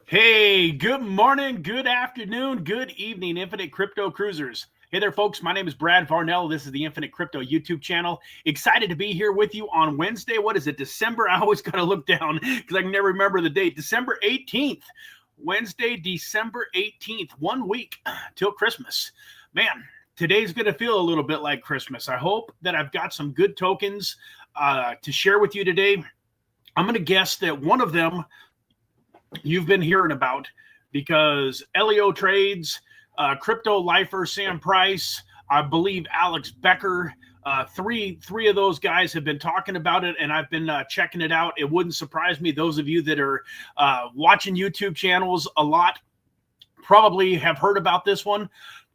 Hey, good morning, good afternoon, good evening, Infinite Crypto Cruisers. Hey there, folks. My name is Brad Varnell. This is the Infinite Crypto YouTube channel. Excited to be here with you on Wednesday. What is it, December? I always got to look down because I can never remember the date. December 18th. Wednesday, December 18th. 1 week till Christmas. Man, today's going to feel a little bit like Christmas. I hope that I've got some good tokens to share with you today. I'm going to guess that one of them you've been hearing about because Leo Trades, Crypto Lifer, Sam Price, I believe Alex Becker, three of those guys have been talking about it, and I've been checking it out. It wouldn't surprise me. Those of you that are watching YouTube channels a lot probably have heard about this one.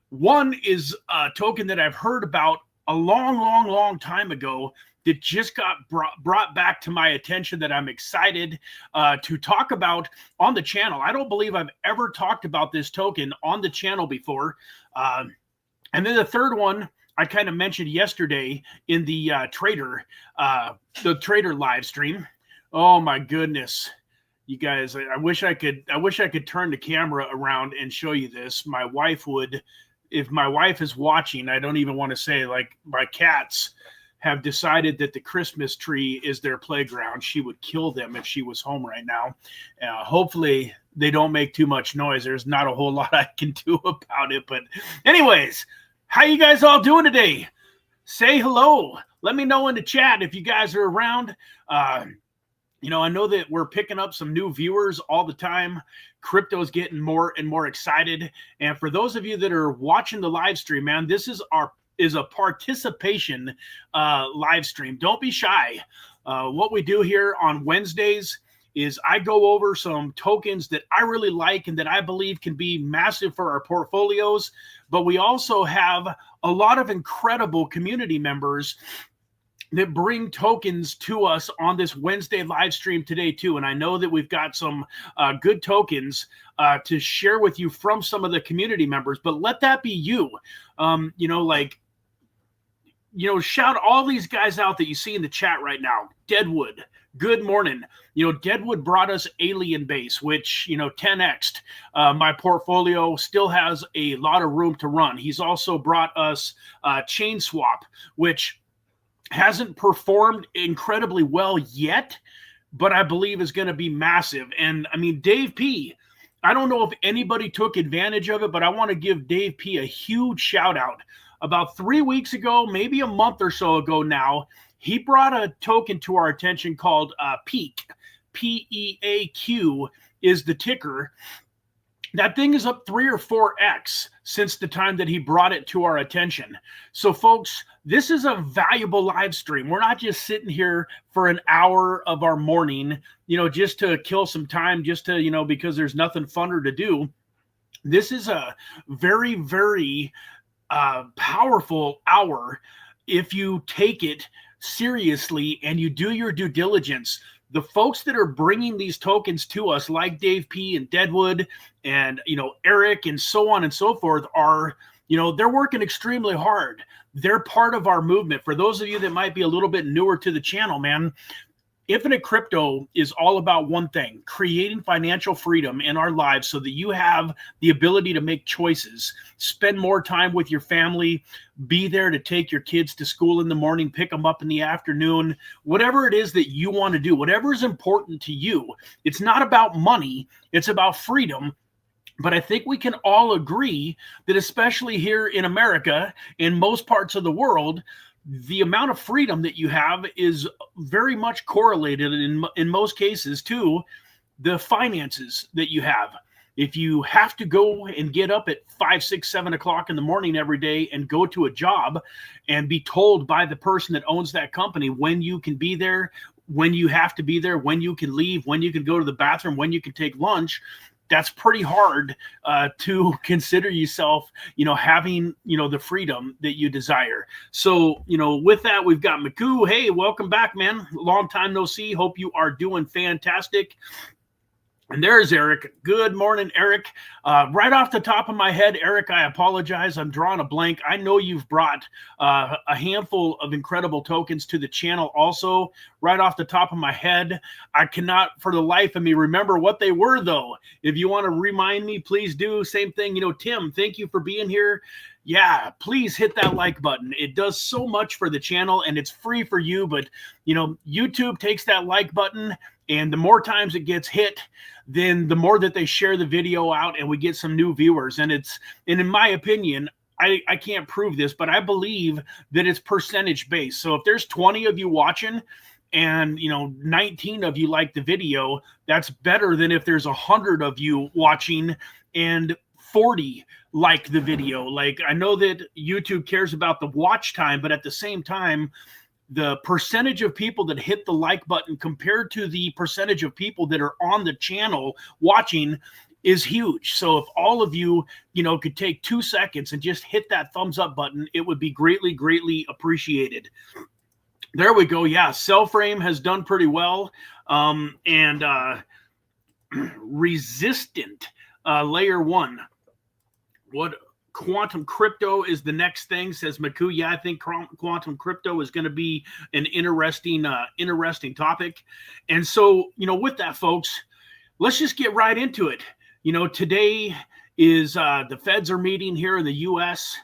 One is a token that I've heard about a long time ago that just got brought back to my attention that I'm excited to talk about on the channel. I don't believe I've ever talked about this token on the channel before. And then the third one I kind of mentioned yesterday in the trader live stream. Oh my goodness. You guys, I wish I could turn the camera around and show you this. My wife would, if my wife is watching, I don't even want to say, like, my cats have decided that the Christmas tree is their playground. She would kill them if she was home right now. Hopefully they don't make too much noise. There's not a whole lot I can do about it. But anyways, how you guys all doing today? Say hello. Let me know in the chat if you guys are around. You know, I know that we're picking up some new viewers all the time. Crypto's getting more and more excited. And for those of you that are watching the live stream, man, this is a participation live stream. Don't be shy. What we do here on Wednesdays is I go over some tokens that I really like and that I believe can be massive for our portfolios. But we also have a lot of incredible community members that bring tokens to us on this Wednesday live stream today too. And I know that we've got some good tokens to share with you from some of the community members, but let that be you. Shout all these guys out that you see in the chat right now. Deadwood, good morning. Deadwood brought us Alien Base, which, 10x'd my portfolio, still has a lot of room to run. He's also brought us Chain Swap, which hasn't performed incredibly well yet, but I believe is going to be massive. And I mean, Dave P., I don't know if anybody took advantage of it, but I want to give Dave P. a huge shout out. About 3 weeks ago, maybe a month or so ago now, he brought a token to our attention called PEAQ. PEAQ is the ticker. That thing is up 3 or 4x since the time that he brought it to our attention. So, folks, this is a valuable live stream. We're not just sitting here for an hour of our morning, just to kill some time, just to, because there's nothing funner to do. This is a very, very powerful hour if you take it seriously and you do your due diligence. The folks that are bringing these tokens to us, like Dave P. and Deadwood and, Eric and so on and so forth, are, they're working extremely hard. They're part of our movement. For those of you that might be a little bit newer to the channel, man, Infinite Crypto is all about one thing: creating financial freedom in our lives so that you have the ability to make choices, spend more time with your family, be there to take your kids to school in the morning, pick them up in the afternoon, whatever it is that you want to do, whatever is important to you. It's not about money, it's about freedom. But I think we can all agree that, especially here in America, in most parts of the world, the amount of freedom that you have is very much correlated in most cases to the finances that you have. If you have to go and get up at 5, 6, 7 o'clock in the morning every day and go to a job and be told by the person that owns that company when you can be there, when you have to be there, when you can leave, when you can go to the bathroom, when you can take lunch, that's pretty hard to consider yourself, having, the freedom that you desire. So, with that, we've got Maku. Hey, welcome back, man. Long time no see. Hope you are doing fantastic. And there's Eric. Good morning, Eric. Right off the top of my head, Eric, I apologize. I'm drawing a blank. I know you've brought a handful of incredible tokens to the channel also. Right off the top of my head, I cannot for the life of me remember what they were, though. If you want to remind me, please do. Same thing. Tim, thank you for being here. Yeah, please hit that like button. It does so much for the channel, and it's free for you. But, YouTube takes that like button, and the more times it gets hit, then the more that they share the video out and we get some new viewers. And in my opinion, I can't prove this, but I believe that it's percentage based. So if there's 20 of you watching and 19 of you like the video, that's better than if there's 100 of you watching and 40 like the video. Like, I know that YouTube cares about the watch time, but at the same time, the percentage of people that hit the like button compared to the percentage of people that are on the channel watching is huge. So if all of you, could take 2 seconds and just hit that thumbs up button, it would be greatly, greatly appreciated. There we go. Yeah, Cellframe has done pretty well. And Resistant Layer 1. What quantum crypto is the next thing, says Maku. Yeah, I think quantum crypto is going to be an interesting topic. And so, with that, folks, let's just get right into it. Today is the Feds are meeting here in the U.S.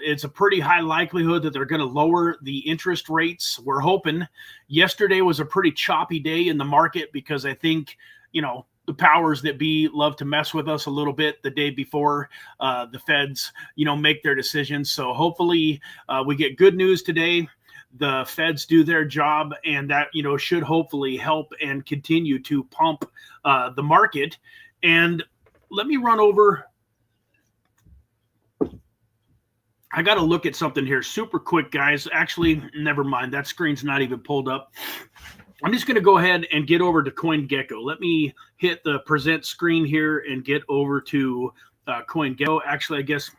It's a pretty high likelihood that they're going to lower the interest rates. We're hoping. Yesterday was a pretty choppy day in the market because I think, the powers that be love to mess with us a little bit the day before the Feds, make their decisions. So hopefully we get good news today. The Feds do their job, and that, should hopefully help and continue to pump the market. And let me run over. I got to look at something here super quick, guys. Actually, never mind. That screen's not even pulled up. I'm just going to go ahead and get over to CoinGecko. Let me hit the present screen here and get over to CoinGecko. Actually, I guess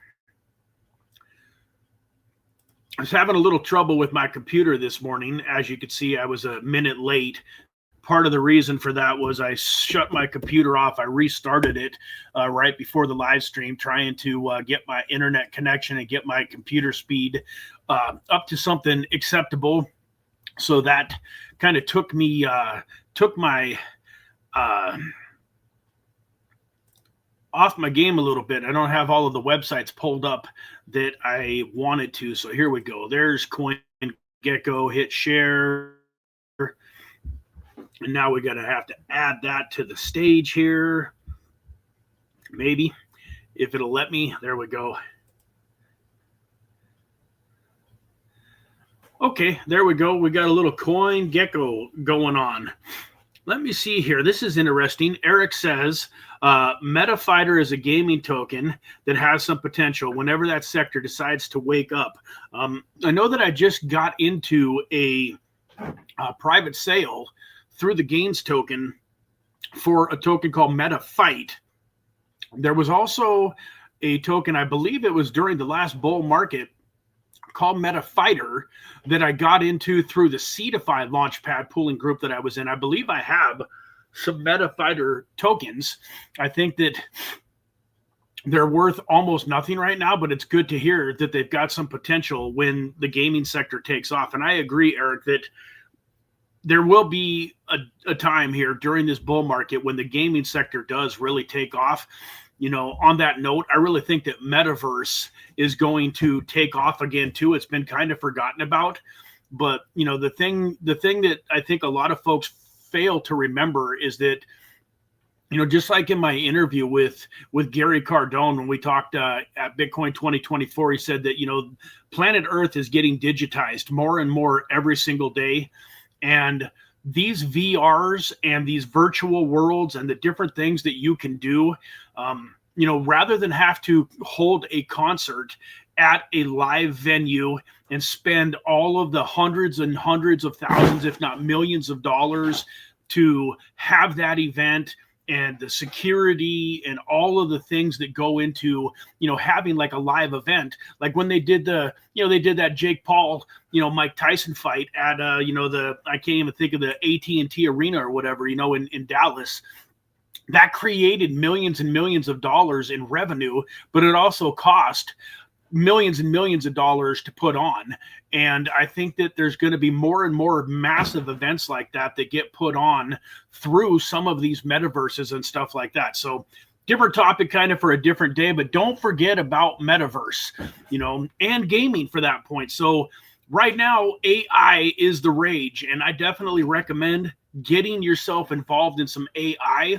I was having a little trouble with my computer this morning. As you can see, I was a minute late. Part of the reason for that was I shut my computer off. I restarted it right before the live stream, trying to get my internet connection and get my computer speed up to something acceptable. So that kind of took my off my game a little bit. I don't have all of the websites pulled up that I wanted to. So here we go. There's CoinGecko. Hit share. And now we're going to have to add that to the stage here. Maybe, if it'll let me. There we go. Okay, there we go. We got a little CoinGecko going on. Let me see here. This is interesting. Eric says, MetaFighter is a gaming token that has some potential whenever that sector decides to wake up. I know that I just got into a private sale through the Gains token for a token called MetaFight. There was also a token, I believe it was during the last bull market, called MetaFighter that I got into through the Seedify Launchpad pooling group that I was in. I believe I have some MetaFighter tokens. I think that they're worth almost nothing right now, but it's good to hear that they've got some potential when the gaming sector takes off. And I agree, Eric, that there will be a time here during this bull market when the gaming sector does really take off. On that note, I really think that Metaverse is going to take off again too. It's been kind of forgotten about, but the thing that I think a lot of folks fail to remember is that, just like in my interview with Gary Cardone, when we talked at Bitcoin 2024, he said that, planet Earth is getting digitized more and more every single day. And these VRs and these virtual worlds and the different things that you can do, rather than have to hold a concert at a live venue and spend all of the hundreds and hundreds of thousands, if not millions of dollars to have that event and the security and all of the things that go into, having like a live event. Like when they did they did that Jake Paul, Mike Tyson fight at, I can't even think of the AT&T Arena or whatever, in Dallas. that created millions and millions of dollars in revenue, but it also cost millions and millions of dollars to put on. And I think that there's going to be more and more massive events like that that get put on through some of these metaverses and stuff like that. So different topic kind of for a different day, but don't forget about metaverse, you know, and gaming for that point. So right now, AI is the rage, and I definitely recommend getting yourself involved in some AI.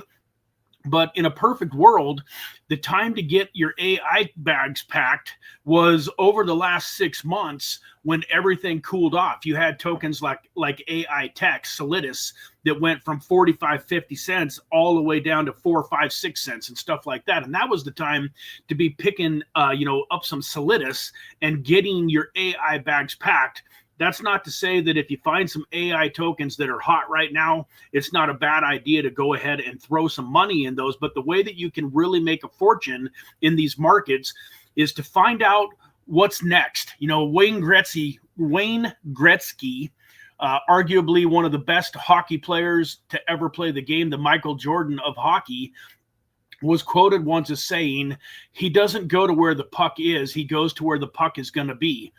But in a perfect world, the time to get your AI bags packed was over the last 6 months when everything cooled off. You had tokens like AI Tech, Solidus, that went from 45, 50 cents all the way down to 4, 5, 6 cents and stuff like that. And that was the time to be picking, up some Solidus and getting your AI bags packed. That's not to say that if you find some AI tokens that are hot right now, it's not a bad idea to go ahead and throw some money in those. But the way that you can really make a fortune in these markets is to find out what's next. You know, Wayne Gretzky, arguably one of the best hockey players to ever play the game, the Michael Jordan of hockey, was quoted once as saying, he doesn't go to where the puck is, he goes to where the puck is going to be.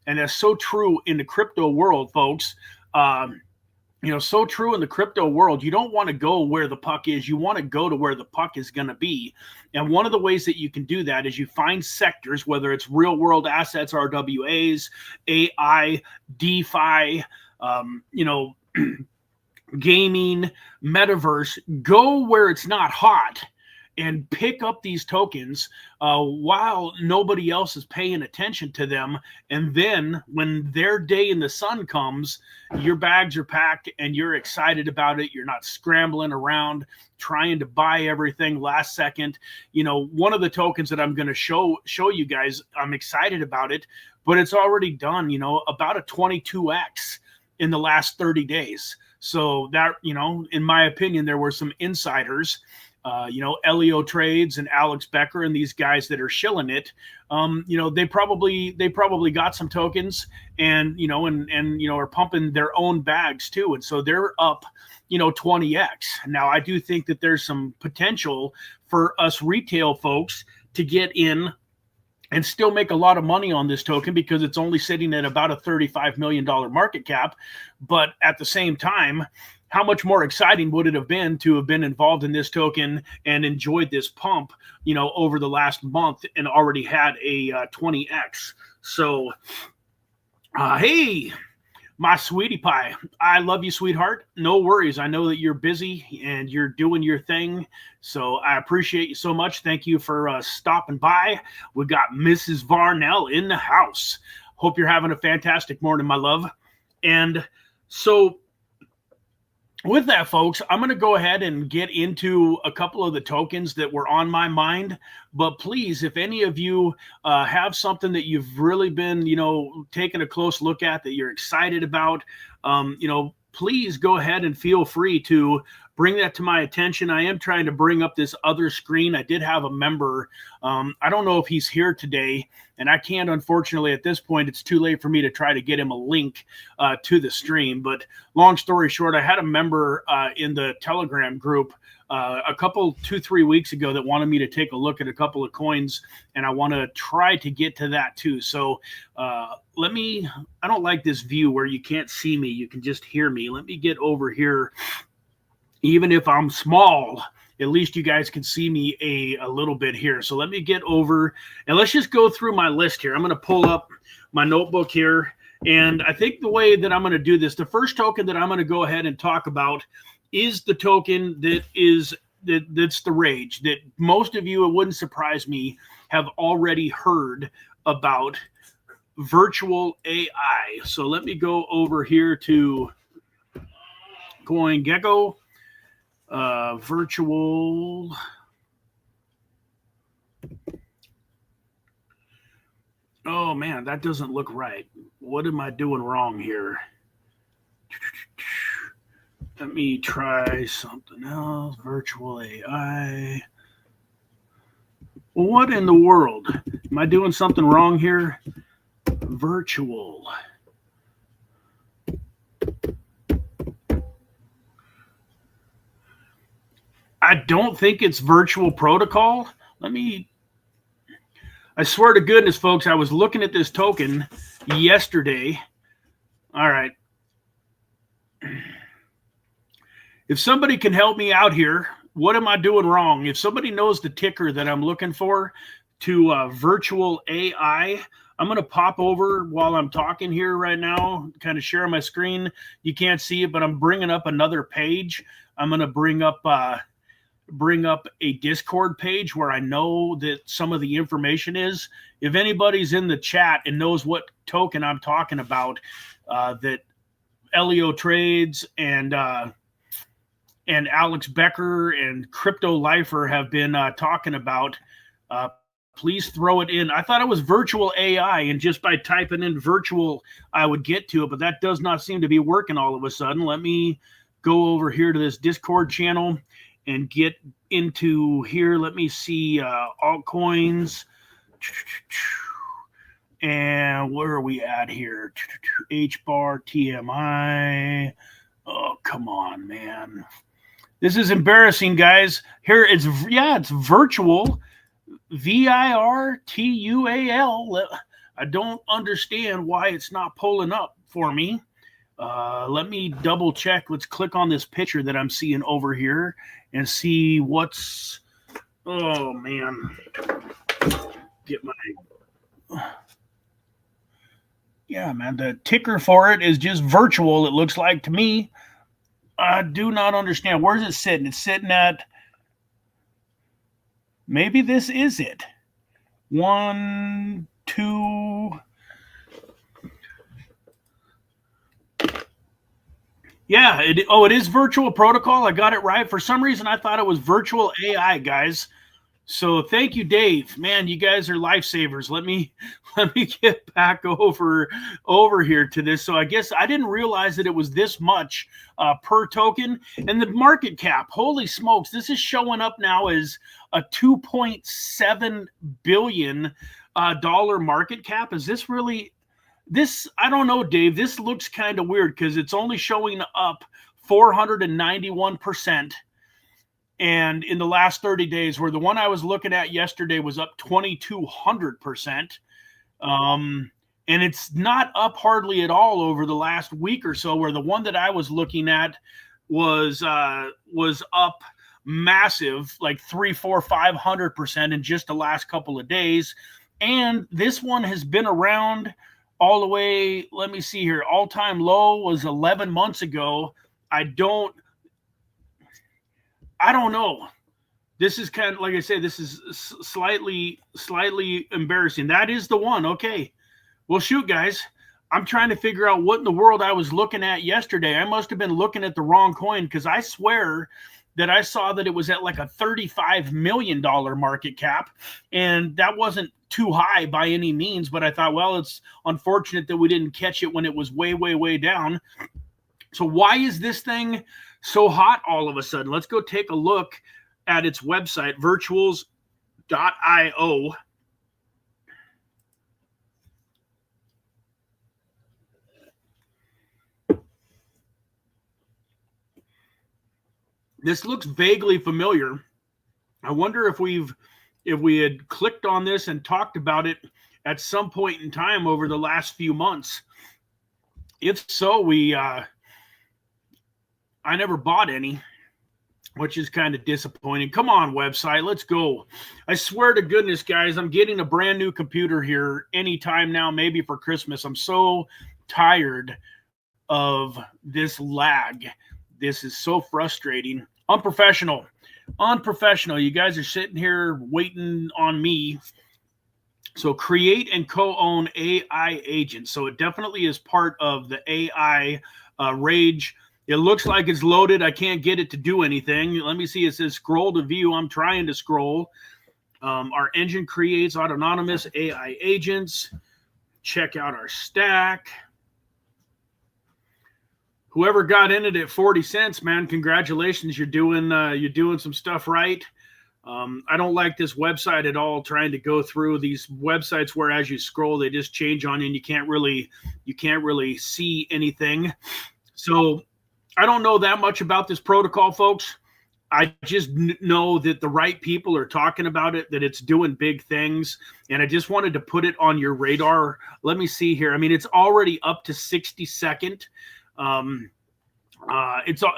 And that's so true in the crypto world, folks. So true in the crypto world. You don't want to go where the puck is. You want to go to where the puck is going to be. And one of the ways that you can do that is you find sectors, whether it's real world assets, RWAs, AI, DeFi, gaming, metaverse. Go where it's not hot and pick up these tokens while nobody else is paying attention to them. And then when their day in the sun comes, your bags are packed and you're excited about it. You're not scrambling around trying to buy everything last second. You know, one of the tokens that I'm going to show you guys, I'm excited about it, but it's already done, about a 22x in the last 30 days. So that, in my opinion, there were some insiders, Elio Trades and Alex Becker and these guys that are shilling it. They probably got some tokens and are pumping their own bags too. And so they're up, 20x. Now I do think that there's some potential for us retail folks to get in and still make a lot of money on this token because it's only sitting at about a $35 million market cap. But at the same time, how much more exciting would it have been to have been involved in this token and enjoyed this pump, over the last month and already had a 20x. So, hey, my sweetie pie, I love you, sweetheart. No worries. I know that you're busy and you're doing your thing. So I appreciate you so much. Thank you for stopping by. We got Mrs. Varnell in the house. Hope you're having a fantastic morning, my love. And so with that, folks, I'm going to go ahead and get into a couple of the tokens that were on my mind. But please, if any of you have something that you've really been, taking a close look at that you're excited about, please go ahead and feel free to bring that to my attention. I am trying to bring up this other screen. I did have a member. I don't know if he's here today, and I can't, unfortunately, at this point. It's too late for me to try to get him a link to the stream. But long story short, I had a member in the Telegram group a couple, 2-3 weeks ago that wanted me to take a look at a couple of coins, and I want to try to get to that too. So I don't like this view where you can't see me, you can just hear me. Let me get over here. Even if I'm small, at least you guys can see me a little bit here. So let me get over and let's just go through my list here. I'm going to pull up my notebook here. And I think the way that I'm going to do this, the first token that I'm going to go ahead and talk about is the token that's the rage that most of you, it wouldn't surprise me, have already heard about, virtual AI. So let me go over here to CoinGecko. Virtual. Oh man, that doesn't look right. What am I doing wrong here? Let me try something else. Virtual AI. What in the world? Am I doing something wrong here? Virtual. I don't think it's virtual protocol. I swear to goodness, folks, I was looking at this token yesterday. All right. If somebody can help me out here, what am I doing wrong? If somebody knows the ticker that I'm looking for to virtual AI, I'm going to pop over while I'm talking here right now, kind of share my screen. You can't see it, but I'm bringing up another page. I'm going to bring up a Discord page where I know that some of the information is. If anybody's in the chat and knows what token I'm talking about, that Elio Trades and Alex Becker and Crypto Lifer have been talking about, please throw it in. I thought it was virtual AI, and just by typing in virtual, I would get to it, but that does not seem to be working all of a sudden. Let me go over here to this Discord channel and get into here. Let me see altcoins. And where are we at here? HBAR, TMI. Oh, come on, man. This is embarrassing, guys. Here it's virtual. VIRTUAL. I don't understand why it's not pulling up for me. Let me double check. Let's click on this picture that I'm seeing over here and see what's. Oh man, get my. Yeah, man. The ticker for it is just virtual. It looks like to me. I do not understand. Where's it sitting? It's sitting at. Maybe this is it. 1, 2. Yeah, it is virtual protocol. I got it right. For some reason, I thought it was virtual AI, guys. So thank you, Dave. Man, you guys are lifesavers. Let me get back over here to this. So I guess I didn't realize that it was this much per token. And the market cap, holy smokes, this is showing up now as a $2.7 billion dollar market cap. Is this really this? I don't know, Dave. This looks kind of weird because it's only showing up 491%. And in the last 30 days, where the one I was looking at yesterday was up 2,200%. And it's not up hardly at all over the last week or so, where the one that I was looking at was up massive, like 300, 400, 500% in just the last couple of days. And this one has been around all the way. Let me see here. All-time low was 11 months ago. I don't know. This is kind of, like I say, this is slightly embarrassing. That is the one. Okay. Well, shoot, guys. I'm trying to figure out what in the world I was looking at yesterday. I must have been looking at the wrong coin, because I swear that I saw that it was at like a $35 million market cap. And that wasn't too high by any means. But I thought, well, it's unfortunate that we didn't catch it when it was way, way, way down. So why is this thing so hot all of a sudden? Let's go take a look at its website, virtuals.io. This looks vaguely familiar. I wonder if we had clicked on this and talked about it at some point in time over the last few months. If so, I never bought any, which is kind of disappointing. Come on, website. Let's go. I swear to goodness, guys, I'm getting a brand new computer here anytime now, maybe for Christmas. I'm so tired of this lag. This is so frustrating. Unprofessional. You guys are sitting here waiting on me. So create and co-own AI agents. So it definitely is part of the AI rage. It looks like it's loaded. I can't get it to do anything. Let me see. It says scroll to view. I'm trying to scroll. Our engine creates autonomous AI agents. Check out our stack. Whoever got in it at 40 cents, man, congratulations. You're doing some stuff right. I don't like this website at all, trying to go through these websites where as you scroll, they just change on you and you can't really see anything. So I don't know that much about this protocol, folks. I just know that the right people are talking about it, that it's doing big things. And I just wanted to put it on your radar. Let me see here. I mean, it's already up to 62nd. I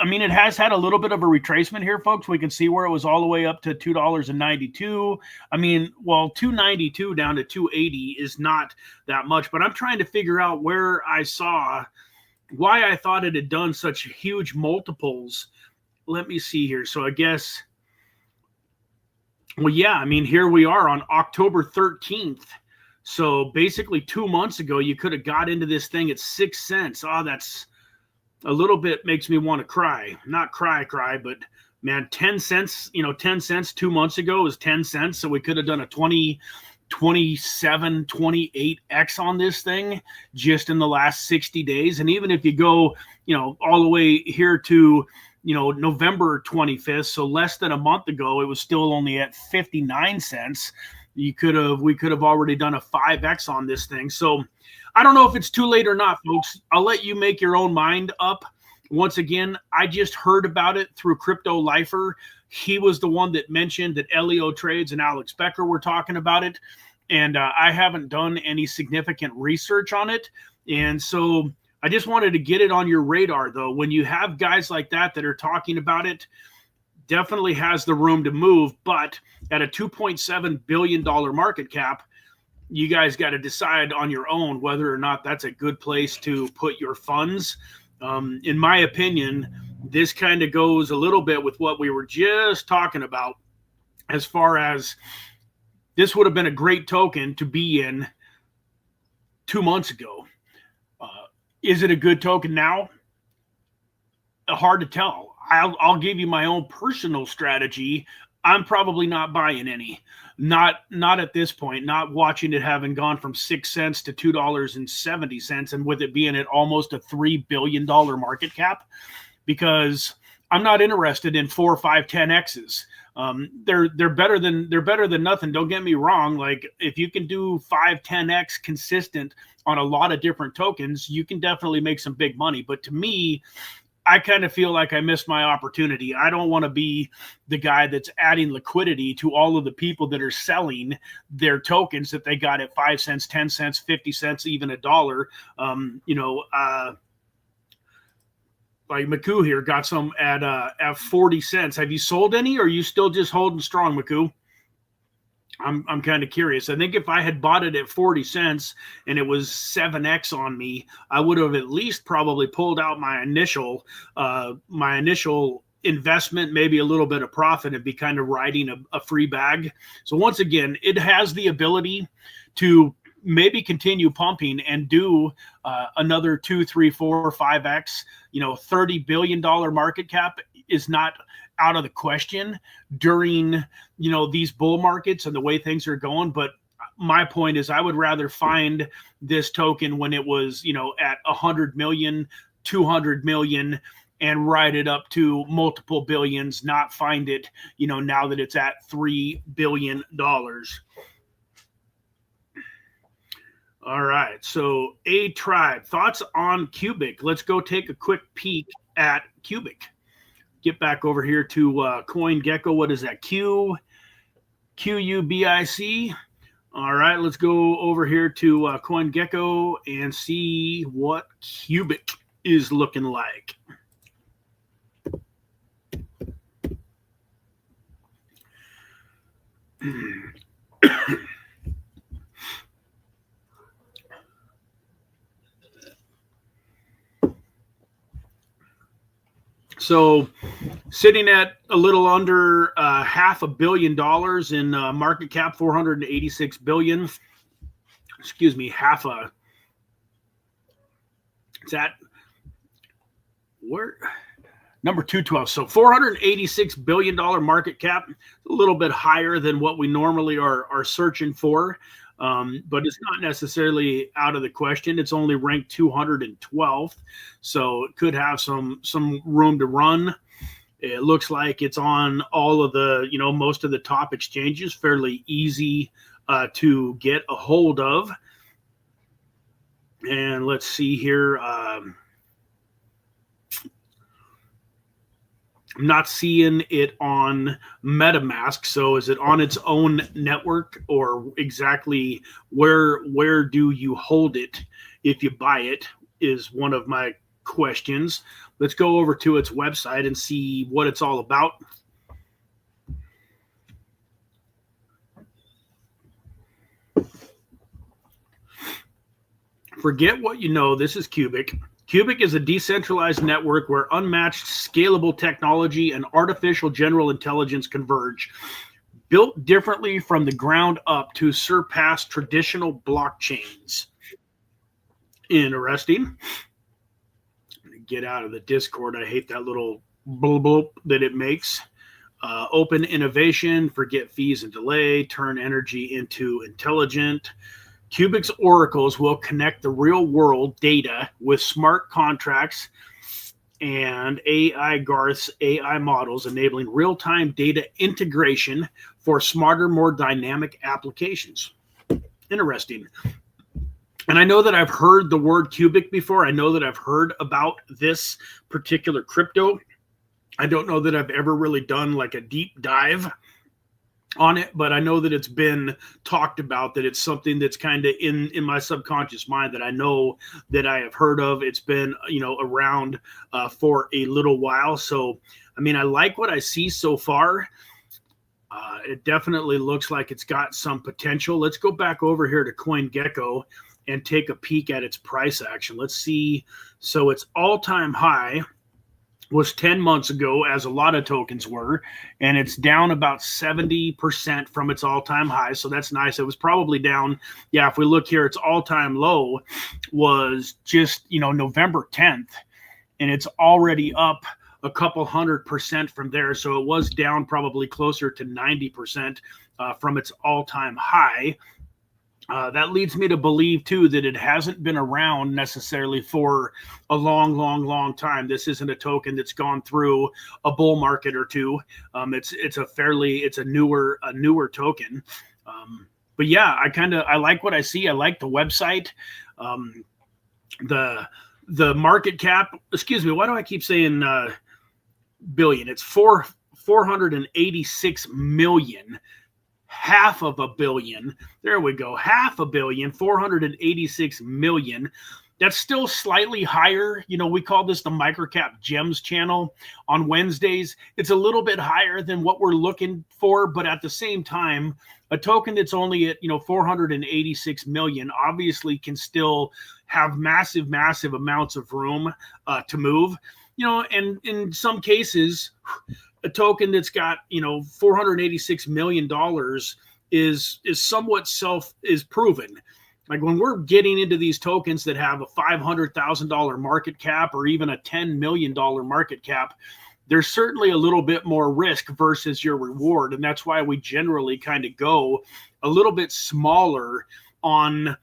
mean, it has had a little bit of a retracement here, folks. We can see where it was all the way up to $2.92. I mean, well, 292 down to 280 is not that much, but I'm trying to figure out where I saw why I thought it had done such huge multiples. Let me see here. So I guess, well, yeah, I mean, here we are on October 13th. So basically 2 months ago, you could have got into this thing at 6 cents. Oh, that's a little bit makes me want to cry. Not cry, but man, 10 cents, 10 cents 2 months ago was 10 cents. So we could have done a 27, 28x on this thing just in the last 60 days. And even if you go, all the way here to, November 25th, so less than a month ago, it was still only at 59 cents. We could have already done a 5x on this thing. So I don't know if it's too late or not, folks. I'll let you make your own mind up. Once again, I just heard about it through Crypto Lifer. He was the one that mentioned that Leo Trades and Alex Becker were talking about it. And I haven't done any significant research on it. And so I just wanted to get it on your radar, though. When you have guys like that are talking about it, definitely has the room to move. But at a $2.7 billion market cap, you guys got to decide on your own whether or not that's a good place to put your funds. In my opinion, this kind of goes a little bit with what we were just talking about, as far as this would have been a great token to be in 2 months ago. Is it a good token now? Hard to tell. I'll give you my own personal strategy. I'm probably not buying any. Not at this point. Not watching it having gone from 6 cents to $2.70, and with it being at almost a $3 billion market cap, because I'm not interested in 4, 5, 10x's. They're better than nothing. Don't get me wrong. Like, if you can do 5, 10x consistent on a lot of different tokens, you can definitely make some big money. But to me, I kind of feel like I missed my opportunity. I don't want to be the guy that's adding liquidity to all of the people that are selling their tokens that they got at 5 cents, 10 cents, 50 cents, even $1. Like Maku here got some at 40 cents. Have you sold any, or are you still just holding strong, Maku? I'm kind of curious. I think if I had bought it at 40 cents and it was 7x on me, I would have at least probably pulled out my initial investment, maybe a little bit of profit, and be kind of riding a free bag. So once again, it has the ability to maybe continue pumping and do another 2, 3, 4, 5x. $30 billion market cap is not out of the question during these bull markets and the way things are going. But my point is, I would rather find this token when it was at 100 million, 200 million, and ride it up to multiple billions, not find it now that it's at $3 billion. All right, so A Tribe, thoughts on Cubic? Let's go take a quick peek at Cubic. Get back over here to CoinGecko. What is that? QUBIC. All right, let's go over here to CoinGecko and see what Cubic is looking like. So sitting at a little under $500 million in market cap, 486 billion. Excuse me, is that where? Number 212. So $486 billion market cap, a little bit higher than what we normally are searching for. But it's not necessarily out of the question. It's only ranked 212th, so it could have some room to run. It looks like it's on all of the, most of the top exchanges, fairly easy to get a hold of. And let's see here. I'm not seeing it on MetaMask. So is it on its own network, or exactly where do you hold it if you buy it, is one of my questions. Let's go over to its website and see what it's all about. Forget what you know. This is Cubic. Cubic is a decentralized network where unmatched scalable technology and artificial general intelligence converge. Built differently from the ground up to surpass traditional blockchains. Interesting. Get out of the Discord. I hate that little bloop bloop that it makes. Open innovation, forget fees and delay, turn energy into intelligent. Cubic's oracles will connect the real world data with smart contracts and AI Garth's AI models, enabling real-time data integration for smarter, more dynamic applications. Interesting. And I know that I've heard the word Cubic before. I know that I've heard about this particular crypto. I don't know that I've ever really done like a deep dive on it, but I know that it's been talked about, that it's something that's kind of in my subconscious mind that I know that I have heard of. It's been, around for a little while. So, I mean, I like what I see so far. It definitely looks like it's got some potential. Let's go back over here to CoinGecko and take a peek at its price action. Let's see. So its all-time high was 10 months ago, as a lot of tokens were, and it's down about 70% from its all-time high. So that's nice. It was probably down. Yeah, if we look here, its all-time low was just, November 10th, and it's already up a couple 100% from there. So it was down probably closer to 90% from its all-time high. That leads me to believe, too, that it hasn't been around necessarily for a long time. This isn't a token that's gone through a bull market or two. It's a newer token. But yeah, I like what I see. I like the website. The market cap. Excuse me. Why do I keep saying billion? It's 486 million. Half of a billion. There we go. Half a billion, 486 million. That's still slightly higher. We call this the Microcap Gems channel on Wednesdays. It's a little bit higher than what we're looking for, but at the same time, a token that's only at, 486 million obviously can still have massive amounts of room to move. And in some cases, a token that's got, $486 million is somewhat is proven. Like when we're getting into these tokens that have a $500,000 market cap or even a $10 million market cap, there's certainly a little bit more risk versus your reward. And that's why we generally kind of go a little bit smaller on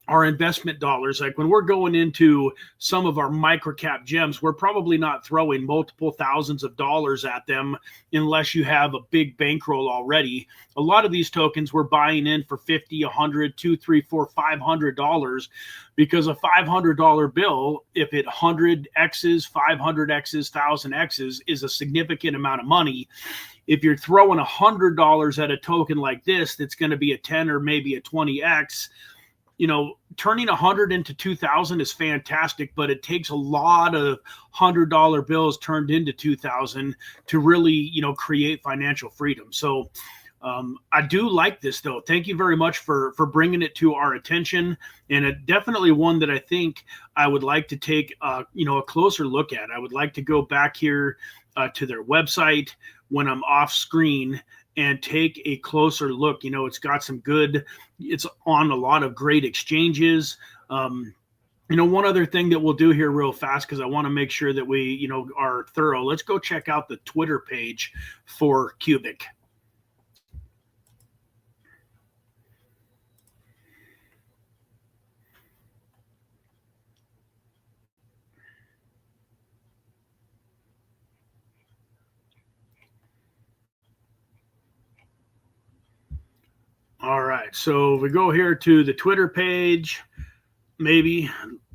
our investment dollars. Like when we're going into some of our microcap gems, we're probably not throwing multiple thousands of dollars at them unless you have a big bankroll already. A lot of these tokens we're buying in for $50, $100, $200, $300, $400, $500, because a $500 bill, if it 100x's, 500x's, 1000x's, is a significant amount of money. If you're throwing $100 at a token like this, that's going to be a 10 or maybe a 20x. Turning 100 into 2,000 is fantastic, but it takes a lot of $100 bills turned into 2,000 to really, create financial freedom. So I do like this, though. Thank you very much for bringing it to our attention, and it definitely one that I think I would like to take, a closer look at. I would like to go back here to their website when I'm off screen and take a closer look. It's got some it's on a lot of great exchanges. One other thing that we'll do here real fast, because I want to make sure that we, are thorough. Let's go check out the Twitter page for Cubic. All right, so we go here to the Twitter page, maybe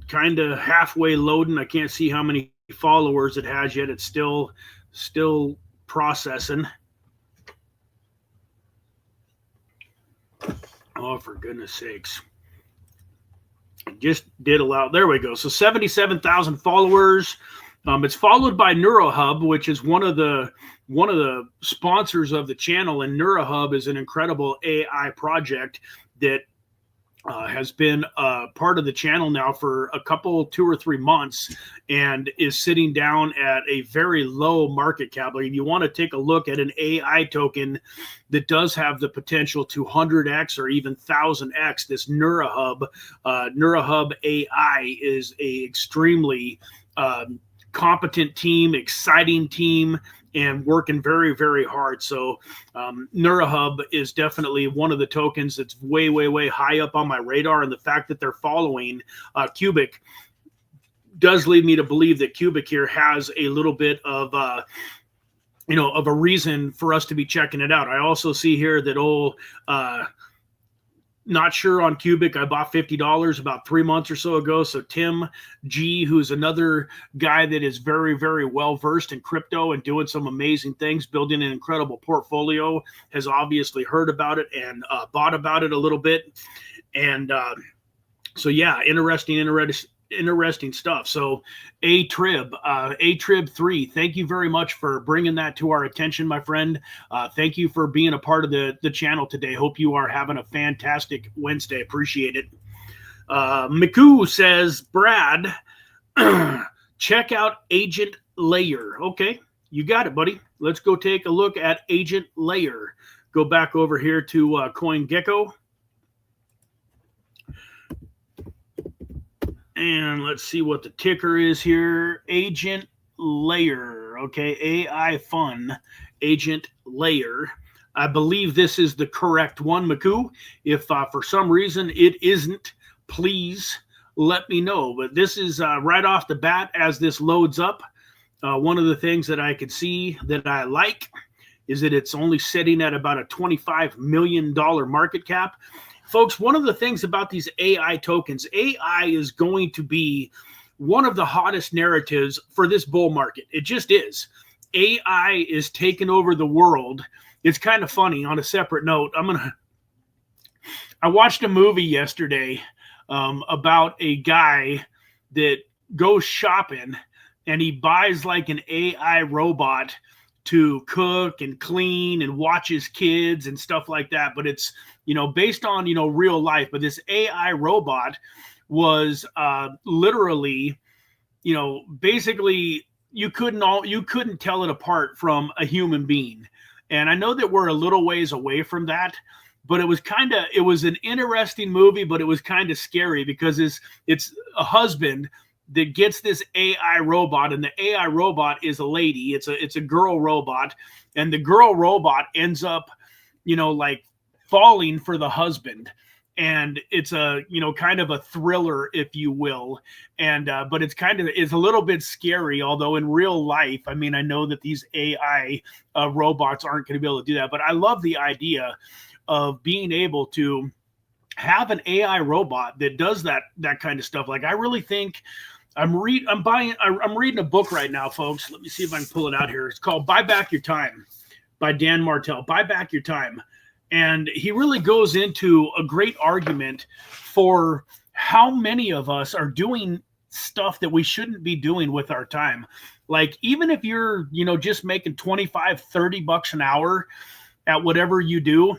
kind of halfway loading. I can't see how many followers it has yet. It's still Still processing. Oh, for goodness sakes. Just did allow. There we go. So 77,000 followers. It's followed by NEURAHUB, which is one of the sponsors of the channel. And NEURAHUB is an incredible AI project that has been part of the channel now for a couple, 2 or 3 months, and is sitting down at a very low market cap. Like, if you want to take a look at an AI token that does have the potential to 100x or even 1000x, this NEURAHUB, NEURAHUB AI is a extremely competent team, exciting team, and working very, very hard. So NEURAHUB is definitely one of the tokens that's way, way, way high up on my radar. And the fact that they're following Cubic does lead me to believe that Cubic here has a little bit of, of a reason for us to be checking it out. I also see here that not sure on Cubic. I bought $50 about 3 months or so ago. So Tim G, who's another guy that is very, very well versed in crypto and doing some amazing things, building an incredible portfolio, has obviously heard about it and bought about it a little bit. And so yeah, interesting stuff. So Atrib 3, thank you very much for bringing that to our attention, my friend. Thank you for being a part of the channel today. Hope you are having a fantastic Wednesday. Appreciate it. Miku says, Brad, check out Agent Layer. Okay, you got it, buddy. Let's go take a look at Agent Layer. Go back over here to CoinGecko. And let's see what the ticker is here. Agent Layer. Okay, AI Fun. Agent Layer. I believe this is the correct one, Maku. If for some reason it isn't, please let me know. But this is right off the bat as this loads up. One of the things that I could see that I like is that it's only sitting at about a $25 million market cap. Folks, one of the things about these AI tokens, AI is going to be one of the hottest narratives for this bull market. It just is. AI is taking over the world. It's kind of funny. On a separate note, I watched a movie yesterday about a guy that goes shopping and he buys like an AI robot to cook and clean and watch his kids and stuff like that. But it's, based on, real life. But this AI robot was literally, basically you couldn't tell it apart from a human being. And I know that we're a little ways away from that, but it was an interesting movie, but it was kind of scary because it's a husband that gets this AI robot, and the AI robot is a lady. It's a girl robot, and the girl robot ends up, like falling for the husband. And it's a, kind of a thriller, if you will. And, but it's a little bit scary, although in real life, I know that these AI robots aren't going to be able to do that, but I love the idea of being able to have an AI robot that does that kind of stuff. Like, I really think I'm reading a book right now, folks. Let me see if I can pull it out here. It's called Buy Back Your Time by Dan Martell. Buy Back Your Time. And he really goes into a great argument for how many of us are doing stuff that we shouldn't be doing with our time. Like, even if you're, just making 25, 30 bucks an hour at whatever you do,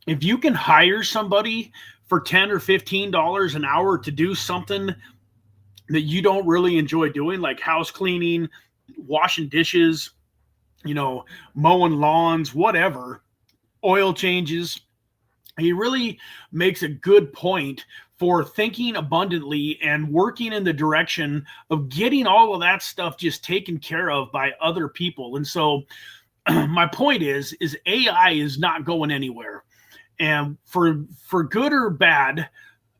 if you can hire somebody for $10 or $15 an hour to do something that you don't really enjoy doing, like house cleaning, washing dishes, mowing lawns, whatever, oil changes. He really makes a good point for thinking abundantly and working in the direction of getting all of that stuff just taken care of by other people. And so my point is AI is not going anywhere. And for good or bad,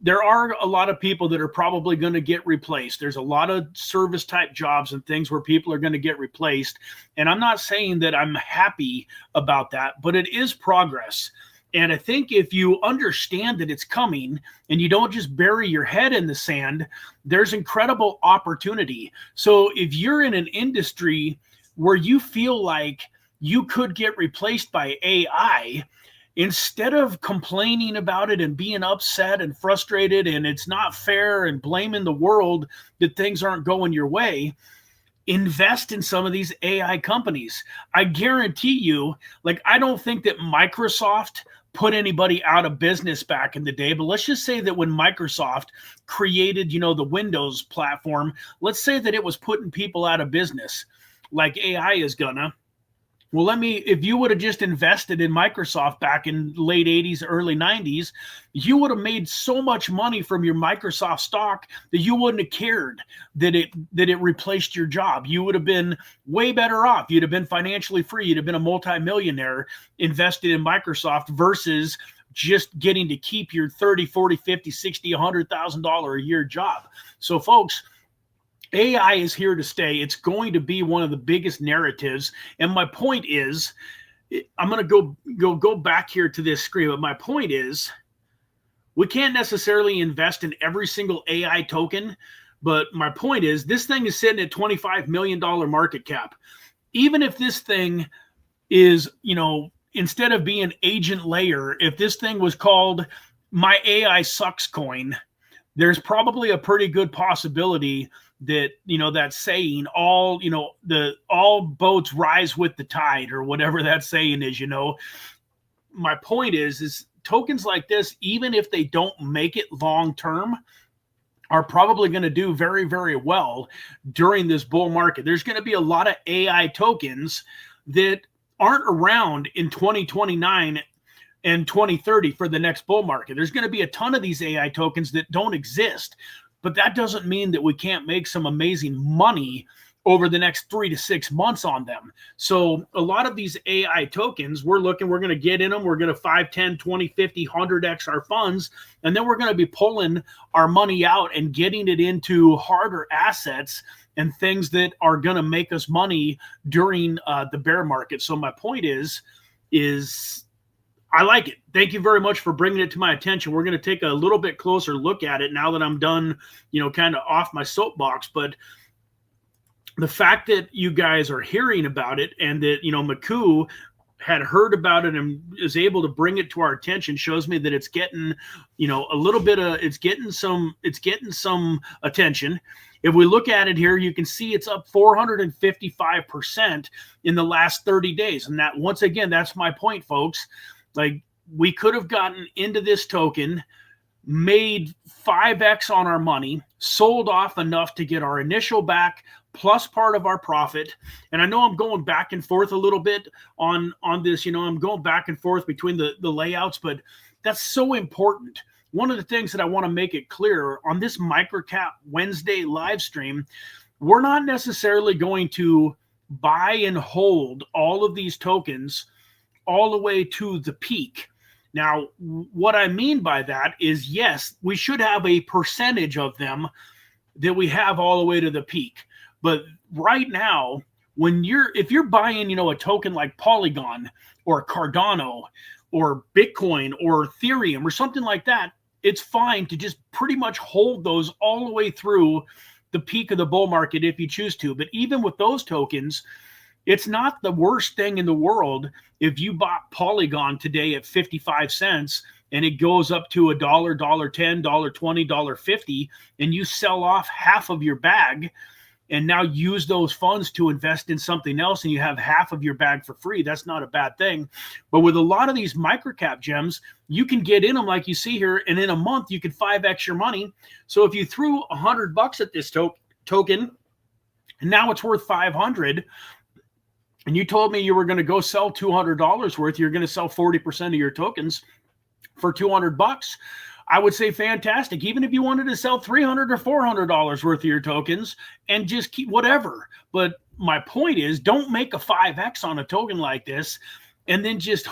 there are a lot of people that are probably going to get replaced. There's a lot of service type jobs and things where people are going to get replaced. And I'm not saying that I'm happy about that, but it is progress. And I think if you understand that it's coming and you don't just bury your head in the sand, there's incredible opportunity. So if you're in an industry where you feel like you could get replaced by AI, instead of complaining about it and being upset and frustrated and it's not fair and blaming the world that things aren't going your way, invest in some of these AI companies. I guarantee you, like, I don't think that Microsoft put anybody out of business back in the day, but let's just say that when Microsoft created, the Windows platform, let's say that it was putting people out of business like AI is gonna. Well, if you would have just invested in Microsoft back in late 80s, early 90s, you would have made so much money from your Microsoft stock that you wouldn't have cared that it replaced your job. You would have been way better off. You'd have been financially free. You'd have been a multimillionaire invested in Microsoft versus just getting to keep your 30, 40, 50, 60, $100,000 a year job. So folks, AI is here to stay. It's going to be one of the biggest narratives. And my point is, I'm going to go back here to this screen, but my point is, we can't necessarily invest in every single AI token. But my point is, this thing is sitting at $25 million market cap. Even if this thing is, instead of being agent layer, if this thing was called my AI sucks coin, there's probably a pretty good possibility that, that saying, all boats rise with the tide, or whatever that saying is. My point is tokens like this, even if they don't make it long term, are probably going to do very, very well during this bull market. There's going to be a lot of AI tokens that aren't around in 2029 and 2030 for the next bull market. There's going to be a ton of these AI tokens that don't exist, but that doesn't mean that we can't make some amazing money over the next 3 to 6 months on them. So a lot of these AI tokens, we're going to get in them. We're going to 5, 10, 20, 50, 100x our funds. And then we're going to be pulling our money out and getting it into harder assets and things that are going to make us money during the bear market. So my point is I like it. Thank you very much for bringing it to my attention. We're going to take a little bit closer look at it now that I'm done, kind of off my soapbox. But the fact that you guys are hearing about it and that, Maku had heard about it and is able to bring it to our attention shows me that it's getting, a little bit of, it's getting some attention. If we look at it here, you can see it's up 455% in the last 30 days. And that, once again, that's my point, folks. Like, we could have gotten into this token, made 5x on our money, sold off enough to get our initial back plus part of our profit. And I know I'm going back and forth a little bit on this, I'm going back and forth between the layouts, but that's so important. One of the things that I want to make it clear on this Microcap Wednesday live stream, we're not necessarily going to buy and hold all of these tokens all the way to the peak. Now, what I mean by that is, yes, we should have a percentage of them that we have all the way to the peak. But right now, if you're buying, a token like Polygon or Cardano or Bitcoin or Ethereum or something like that, it's fine to just pretty much hold those all the way through the peak of the bull market if you choose to. But even with those tokens, it's not the worst thing in the world if you bought Polygon today at 55 cents and it goes up to $1, $1.10, $1.20, $1.50, and you sell off half of your bag and now use those funds to invest in something else and you have half of your bag for free. That's not a bad thing. But with a lot of these microcap gems, you can get in them like you see here, and in a month you could 5x your money. So if you threw $100 at this token and now it's worth 500, and you told me you were going to go sell $200 worth, you're going to sell 40% of your tokens for $200, I would say fantastic. Even if you wanted to sell $300 or $400 worth of your tokens and just keep whatever. But my point is, don't make a 5x on a token like this and then just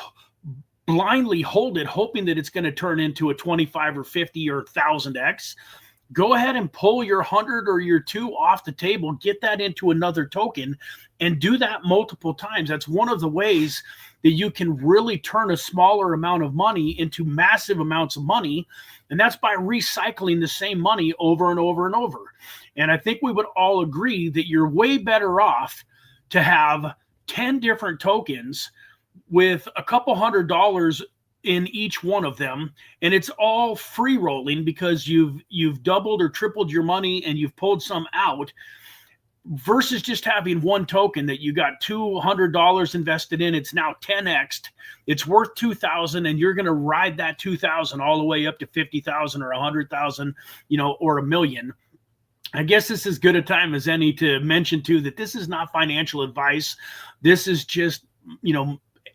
blindly hold it, hoping that it's going to turn into a 25 or 50 or 1,000x. Go ahead and pull your 100 or your 2 off the table, get that into another token, and do that multiple times. That's one of the ways that you can really turn a smaller amount of money into massive amounts of money. And that's by recycling the same money over and over and over. And I think we would all agree that you're way better off to have 10 different tokens with a couple $100 in each one of them, and it's all free rolling because you've doubled or tripled your money and you've pulled some out, versus just having one token that you got $200 invested in. It's now 10x'd. It's worth 2,000, and you're going to ride that 2,000 all the way up to 50,000 or 100,000, or $1 million. I guess this is as good a time as any to mention too that this is not financial advice. This is just,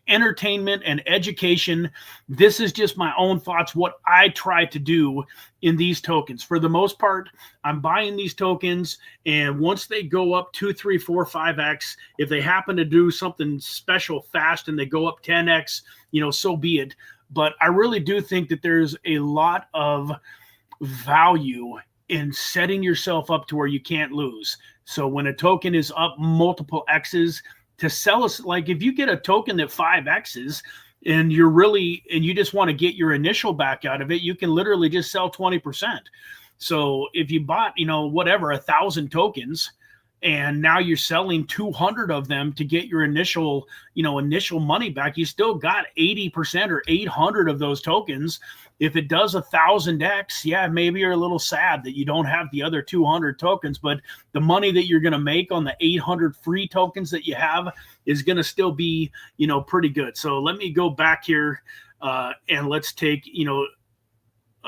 entertainment and education. This is just my own thoughts, what I try to do in these tokens. For the most part, I'm buying these tokens, and once they go up 2, 3, 4, 5x, if they happen to do something special fast and they go up 10x, so be it. But I really do think that there's a lot of value in setting yourself up to where you can't lose. So when a token is up multiple X's, to sell us, like if you get a token that 5x's and you just want to get your initial back out of it, you can literally just sell 20%. So if you bought, 1,000 tokens, and now you're selling 200 of them to get your initial money back, you still got 80% or 800 of those tokens. If it does 1,000x, yeah, maybe you're a little sad that you don't have the other 200 tokens, but the money that you're going to make on the 800 free tokens that you have is going to still be, pretty good. So let me go back here and let's take, a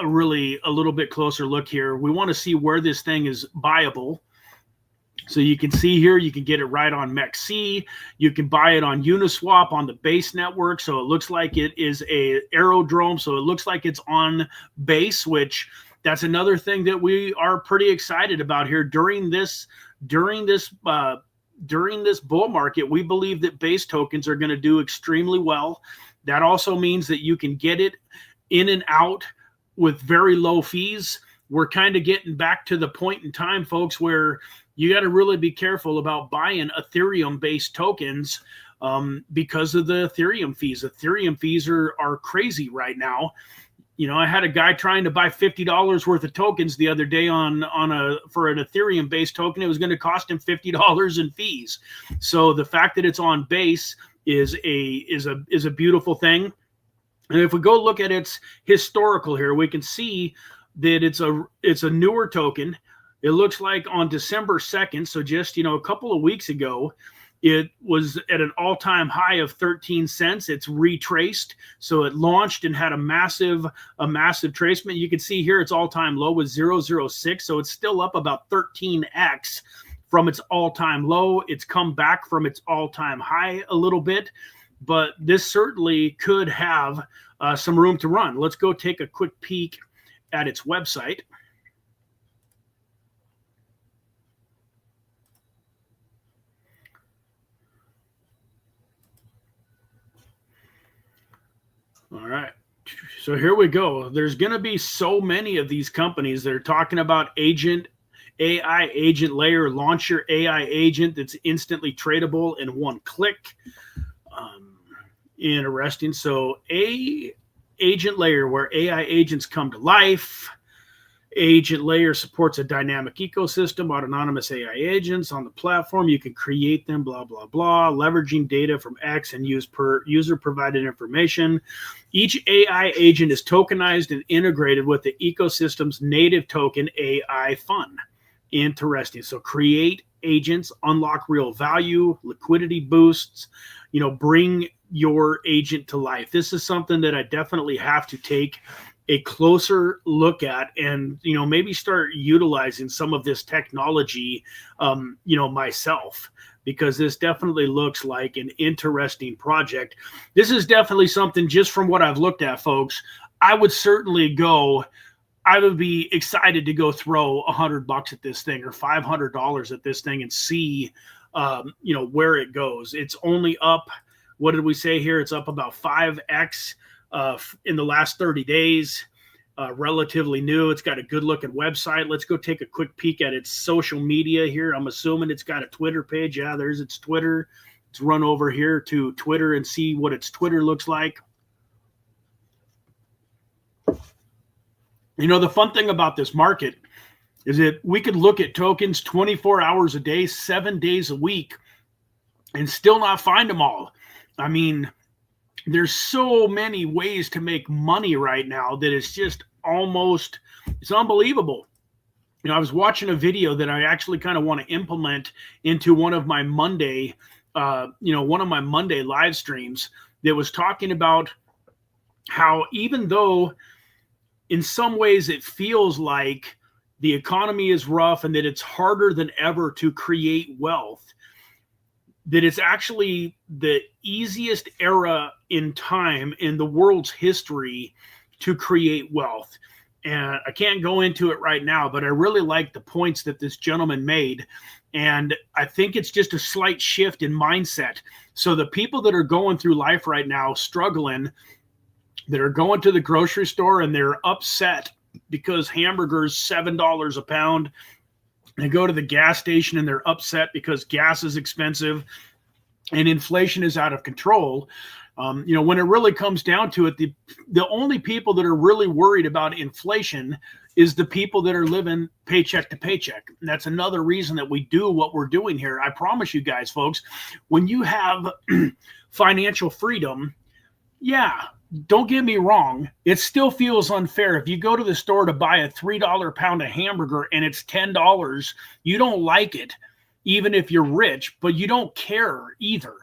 little bit closer look here. We want to see where this thing is buyable. So you can see here, you can get it right on MEXC. You can buy it on Uniswap on the Base network. So it looks like it is a aerodrome. So it looks like it's on Base, which that's another thing that we are pretty excited about here during this bull market. We believe that Base tokens are going to do extremely well. That also means that you can get it in and out with very low fees. We're kind of getting back to the point in time, folks, where you got to really be careful about buying Ethereum-based tokens because of the Ethereum fees. Ethereum fees are crazy right now. I had a guy trying to buy $50 worth of tokens the other day for an Ethereum-based token. It was going to cost him $50 in fees. So the fact that it's on Base is a beautiful thing. And if we go look at its historical here, we can see that it's a newer token. It looks like on December 2nd, so just, a couple of weeks ago, it was at an all-time high of 13 cents. It's retraced. So it launched and had a massive tracement. You can see here its all-time low was 0.006. So it's still up about 13x from its all-time low. It's come back from its all-time high a little bit, but this certainly could have some room to run. Let's go take a quick peek at its website. All right, so here we go. There's going to be so many of these companies that are talking about AI agent layer. Launch your AI agent that's instantly tradable in one click. Interesting. So agent layer, where AI agents come to life. Agent layer supports a dynamic ecosystem, autonomous AI agents on the platform. You can create them, blah, blah, blah, leveraging data from X and use user-provided information. Each AI agent is tokenized and integrated with the ecosystem's native token AI fund. Interesting. So create agents, unlock real value, liquidity boosts, bring your agent to life. This is something that I definitely have to take a closer look at and, maybe start utilizing some of this technology, myself, because this definitely looks like an interesting project. This is definitely something, just from what I've looked at, folks, I would be excited to go throw $100 at this thing or $500 at this thing and see, where it goes. It's only up. What did we say here? It's up about 5x in the last 30 days. Relatively new. It's got a good looking website. Let's go take a quick peek at its social media here. I'm assuming it's got a Twitter page. Yeah, there's its Twitter. Let's run over here to Twitter and see what its Twitter looks like. The fun thing about this market is that we could look at tokens 24 hours a day, 7 days a week, and still not find them all. I mean, there's so many ways to make money right now that it's just almost, it's unbelievable. You know, I was watching a video that I actually kind of want to implement into one of my Monday, one of my Monday live streams that was talking about how even though in some ways it feels like the economy is rough and that it's harder than ever to create wealth, that it's actually the easiest era in time in the world's history to create wealth. And I can't go into it right now, but I really like the points that this gentleman made. And I think it's just a slight shift in mindset. So the people that are going through life right now, struggling, that are going to the grocery store and they're upset because hamburgers $7 a pound. They go to the gas station and they're upset because gas is expensive and inflation is out of control. When it really comes down to it, the only people that are really worried about inflation is the people that are living paycheck to paycheck. And that's another reason that we do what we're doing here. I promise you guys, folks, when you have financial freedom, yeah, don't get me wrong, it still feels unfair. If you go to the store to buy a $3 pound of hamburger and it's $10, you don't like it, even if you're rich, but you don't care either.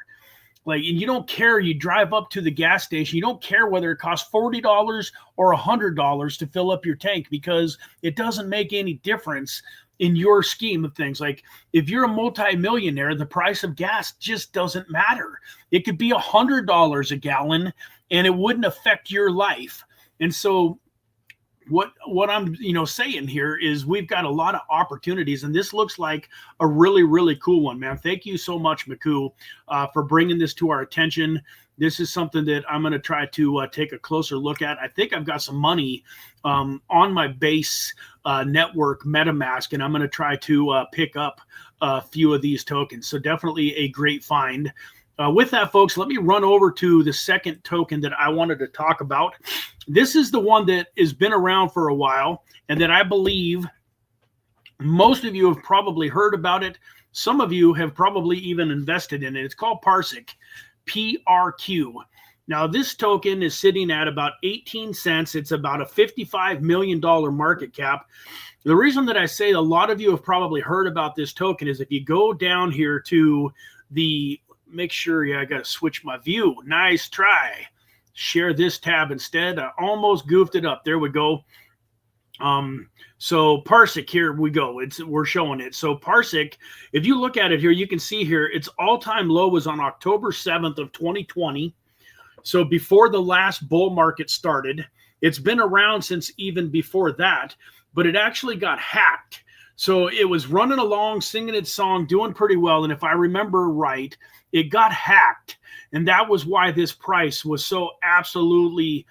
Like, and you don't care, you drive up to the gas station, you don't care whether it costs $40 or $100 to fill up your tank, because it doesn't make any difference in your scheme of things. Like, if you're a multimillionaire, the price of gas just doesn't matter. It could be $100 a gallon and it wouldn't affect your life. And so what I'm saying here is we've got a lot of opportunities, and this looks like a really, really cool one, man. Thank you so much, Maku, for bringing this to our attention. This is something that I'm going to try to take a closer look at. I think I've got some money on my base network MetaMask, and I'm going to try to pick up a few of these tokens. So definitely a great find. With that, folks, let me run over to the second token that I wanted to talk about. This is the one that has been around for a while and that I believe most of you have probably heard about it. Some of you have probably even invested in it. It's called Parsec, PRQ. Now, this token is sitting at about 18 cents. It's about a $55 million market cap. The reason that I say a lot of you have probably heard about this token is if you go down here to the, make sure, I got to switch my view. Nice try. Share this tab instead. I almost goofed it up. There we go. So Parsec, here we go. We're showing it. So Parsec, if you look at it here, you can see here its all-time low was on October 7th of 2020. So before the last bull market started. It's been around since even before that, but it actually got hacked. So it was running along, singing its song, doing pretty well. And if I remember right, it got hacked. And that was why this price was so absolutely,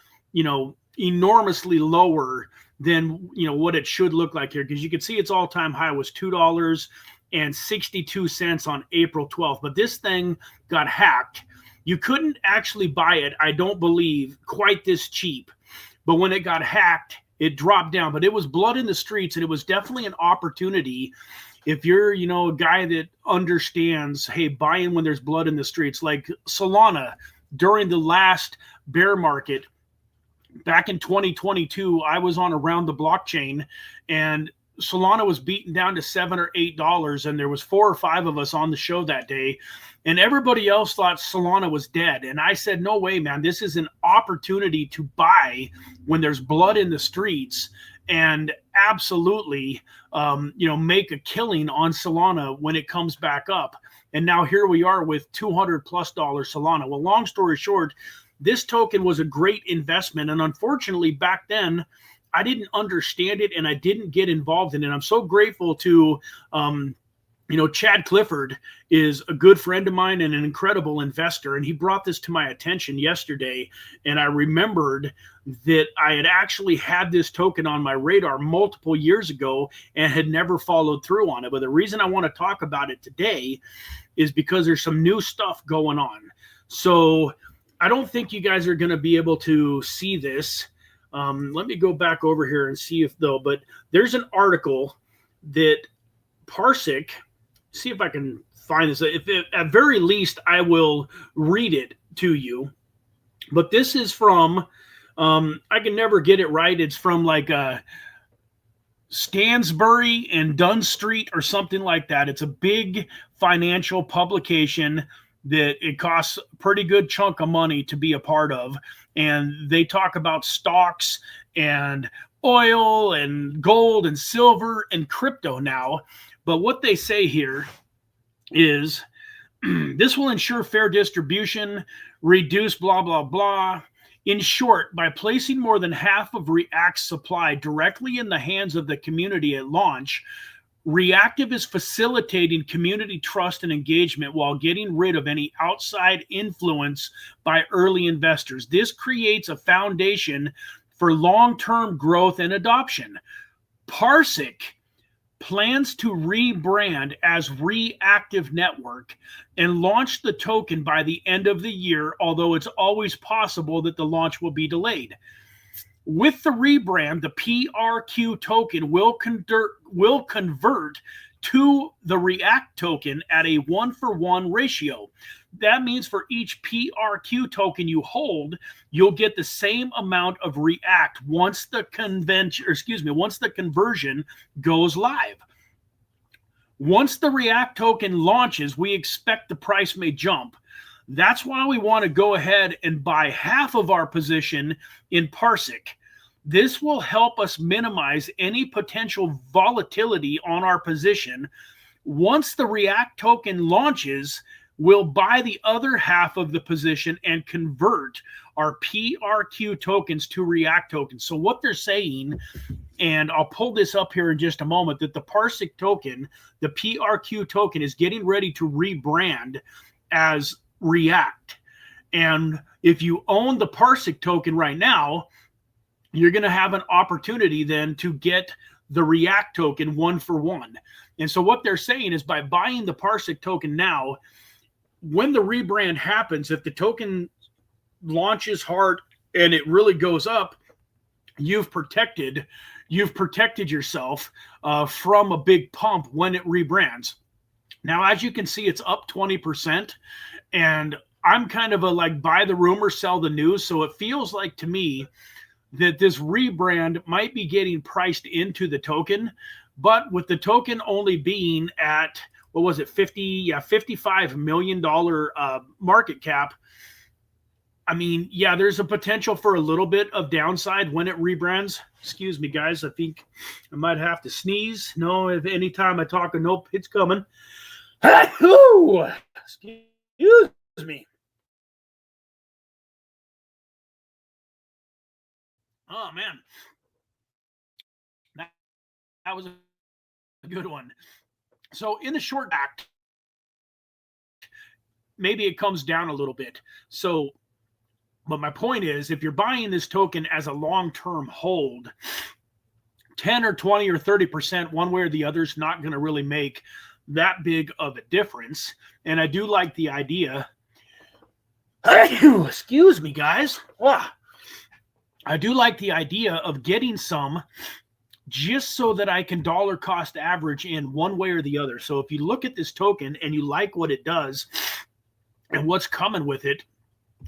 enormously lower than, what it should look like here. Because you can see its all-time high was $2.62 on April 12th. But this thing got hacked. You couldn't actually buy it, I don't believe, quite this cheap. But when it got hacked, it dropped down. But it was blood in the streets, and it was definitely an opportunity. If you're, a guy that understands, hey, buy in when there's blood in the streets, like Solana during the last bear market back in 2022, I was on Around the Blockchain, and Solana was beaten down to $7 or $8, and there was 4 or 5 of us on the show that day, and everybody else thought Solana was dead. And I said, no way, man, this is an opportunity to buy when there's blood in the streets, and absolutely, make a killing on Solana when it comes back up. And now here we are with $200+ Solana. Well, long story short, this token was a great investment. And unfortunately, back then, I didn't understand it and I didn't get involved in it. I'm so grateful to, Chad Clifford is a good friend of mine and an incredible investor. And he brought this to my attention yesterday. And I remembered that I had actually had this token on my radar multiple years ago and had never followed through on it. But the reason I want to talk about it today is because there's some new stuff going on. So I don't think you guys are going to be able to see this. Let me go back over here and see but there's an article that Parsec, see if I can find this. If it, at very least, I will read it to you. But this is from, I can never get it right. It's from like Stansbury and Dunn Street or something like that. It's a big financial publication that it costs a pretty good chunk of money to be a part of. And they talk about stocks and oil and gold and silver and crypto now. But what they say here is this will ensure fair distribution, reduce blah, blah, blah. In short, by placing more than half of React's supply directly in the hands of the community at launch, Reactive is facilitating community trust and engagement while getting rid of any outside influence by early investors. This creates a foundation for long-term growth and adoption. Parsec plans to rebrand as Reactive Network and launch the token by the end of the year, although it's always possible that the launch will be delayed. With the rebrand, the PRQ token will convert to the React token at a 1-for-1 ratio. That means for each PRQ token you hold, you'll get the same amount of React once the conversion goes live. Once the React token launches, we expect the price may jump. That's why we want to go ahead and buy half of our position in Parsec. This will help us minimize any potential volatility on our position. Once the React token launches, we'll buy the other half of the position and convert our PRQ tokens to React tokens. So what they're saying, and I'll pull this up here in just a moment, that the Parsec token, the PRQ token, is getting ready to rebrand as React. And if you own the Parsec token right now, you're going to have an opportunity then to get the React token 1-for-1. And so what they're saying is by buying the Parsec token now, when the rebrand happens, if the token launches hard and it really goes up, you've protected yourself from a big pump when it rebrands. Now, as you can see, it's up 20%, and I'm kind of a like buy the rumor, sell the news. So it feels like to me that this rebrand might be getting priced into the token, but with the token only being at, what was it, $55 million market cap, I mean, yeah, there's a potential for a little bit of downside when it rebrands. Excuse me, guys. I think I might have to sneeze. No, if anytime I talk, nope, it's coming. Excuse me. Oh, man. That was a good one. So in the short act, maybe it comes down a little bit. So, but my point is, if you're buying this token as a long-term hold, 10 or 20 or 30% one way or the other is not going to really make that big of a difference. And I do like the idea. Excuse me, guys. I do like the idea of getting some just so that I can dollar cost average in one way or the other. So if you look at this token and you like what it does and what's coming with it,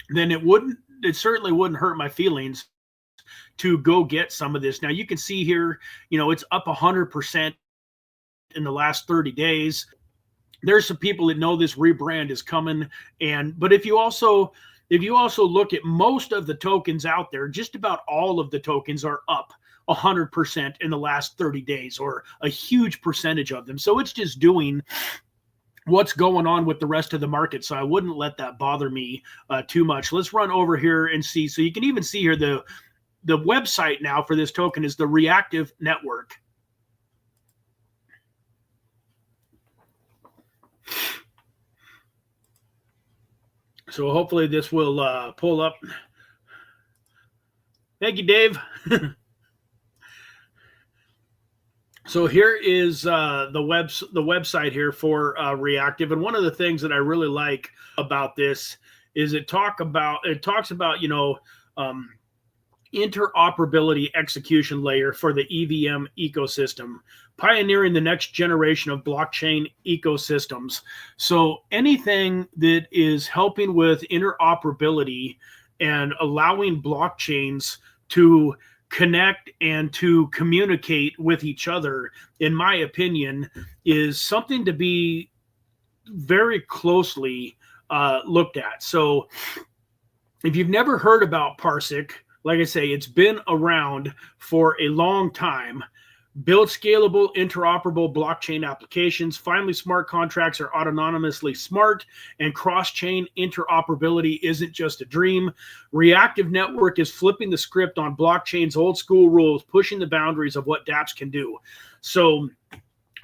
then it certainly wouldn't hurt my feelings to go get some of this. Now you can see here, it's up 100% in the last 30 days. There's some people that know this rebrand is coming. But if you also look at most of the tokens out there, just about all of the tokens are up 100% in the last 30 days, or a huge percentage of them. So it's just doing what's going on with the rest of the market. So I wouldn't let that bother me too much. Let's run over here and see. So you can even see here the website now for this token is the Reactive Network. So hopefully this will pull up. Thank you, Dave. So here is the website here for Reactive, and one of the things that I really like about this is it talks about interoperability execution layer for the EVM ecosystem, pioneering the next generation of blockchain ecosystems. So anything that is helping with interoperability and allowing blockchains to connect and to communicate with each other, in my opinion, is something to be very closely looked at. So if you've never heard about Parsec, like I say, it's been around for a long time. Build scalable, interoperable blockchain applications. Finally, smart contracts are autonomously smart, and cross-chain interoperability isn't just a dream. Reactive Network is flipping the script on blockchain's old school rules, pushing the boundaries of what dApps can do. So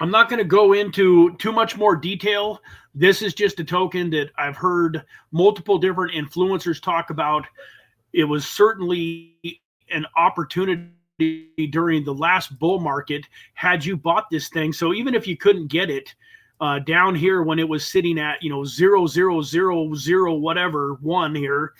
I'm not going to go into too much more detail. This is just a token that I've heard multiple different influencers talk about. It was certainly an opportunity during the last bull market had you bought this thing. So even if you couldn't get it down here when it was sitting at 0.0000 whatever one here,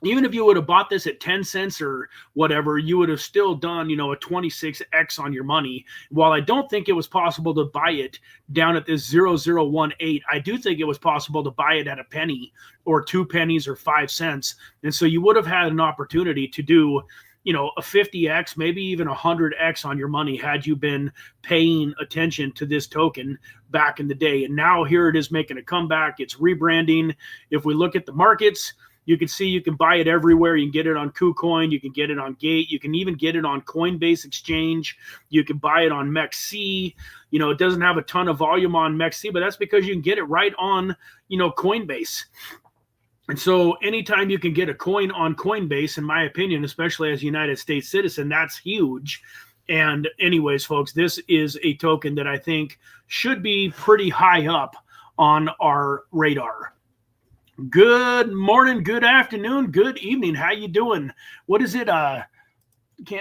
even if you would have bought this at 10 cents or whatever, you would have still done, a 26x on your money. While I don't think it was possible to buy it down at this 0.0018, I do think it was possible to buy it at a penny or 2 pennies or 5 cents. And so you would have had an opportunity to do, a 50x, maybe even 100x on your money had you been paying attention to this token back in the day. And now here it is making a comeback. It's rebranding. If we look at the markets, you can see you can buy it everywhere. You can get it on KuCoin. You can get it on Gate. You can even get it on Coinbase Exchange. You can buy it on MEXC. It doesn't have a ton of volume on MEXC, but that's because you can get it right on, Coinbase. And so anytime you can get a coin on Coinbase, in my opinion, especially as a United States citizen, that's huge. And anyways, folks, this is a token that I think should be pretty high up on our radar. Good morning, good afternoon, good evening. How you doing? What is it?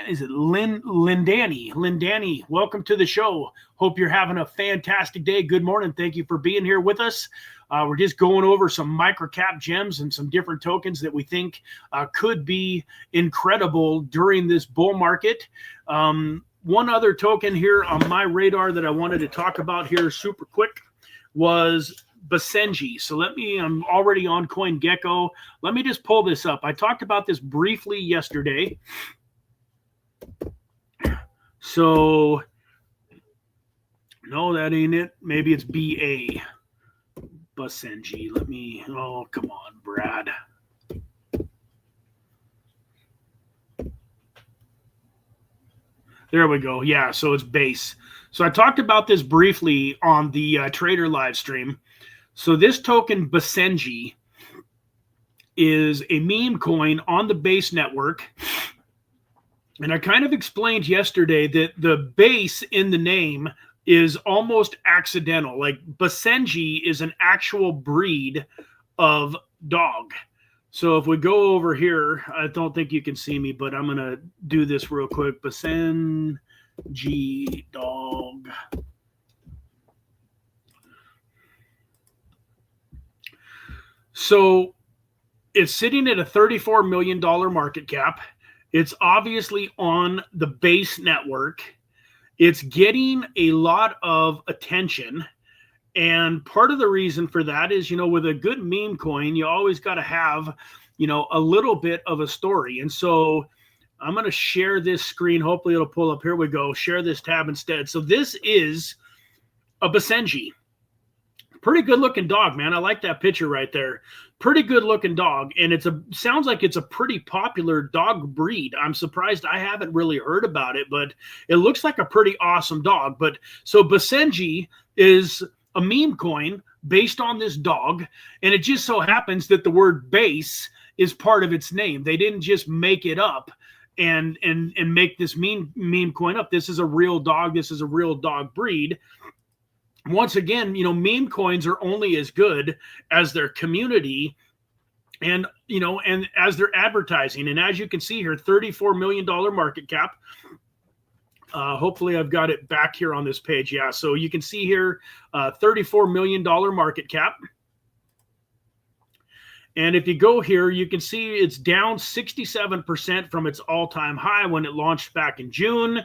Is it Lindani? Lindani, welcome to the show. Hope you're having a fantastic day. Good morning. Thank you for being here with us. We're just going over some microcap gems and some different tokens that we think could be incredible during this bull market. One other token here on my radar that I wanted to talk about here super quick was Basenji. So I'm already on CoinGecko. Let me just pull this up. I talked about this briefly yesterday. So, no, that ain't it. Maybe it's BA. Basenji. Oh, come on, Brad. There we go. Yeah, so it's base. So I talked about this briefly on the Trader live stream. So this token, Basenji, is a meme coin on the Base network. And I kind of explained yesterday that the base in the name is almost accidental. Like Basenji is an actual breed of dog. So if we go over here, I don't think you can see me, but I'm going to do this real quick. Basenji dog. So it's sitting at a $34 million market cap. It's obviously on the Base network. It's getting a lot of attention. And part of the reason for that is, with a good meme coin, you always got to have, a little bit of a story. And so I'm going to share this screen. Hopefully it'll pull up. Here we go. Share this tab instead. So this is a Basenji. Pretty good looking dog, man. I like that picture right there. Pretty good looking dog. And sounds like it's a pretty popular dog breed. I'm surprised I haven't really heard about it, but it looks like a pretty awesome dog. But so Basenji is a meme coin based on this dog. And it just so happens that the word base is part of its name. They didn't just make it up and make this meme coin up. This is a real dog. This is a real dog breed. Once again, meme coins are only as good as their community and as their advertising. And as you can see here, $34 million market cap. Hopefully I've got it back here on this page. Yeah. So you can see here, $34 million market cap. And if you go here, you can see it's down 67% from its all-time high when it launched back in June.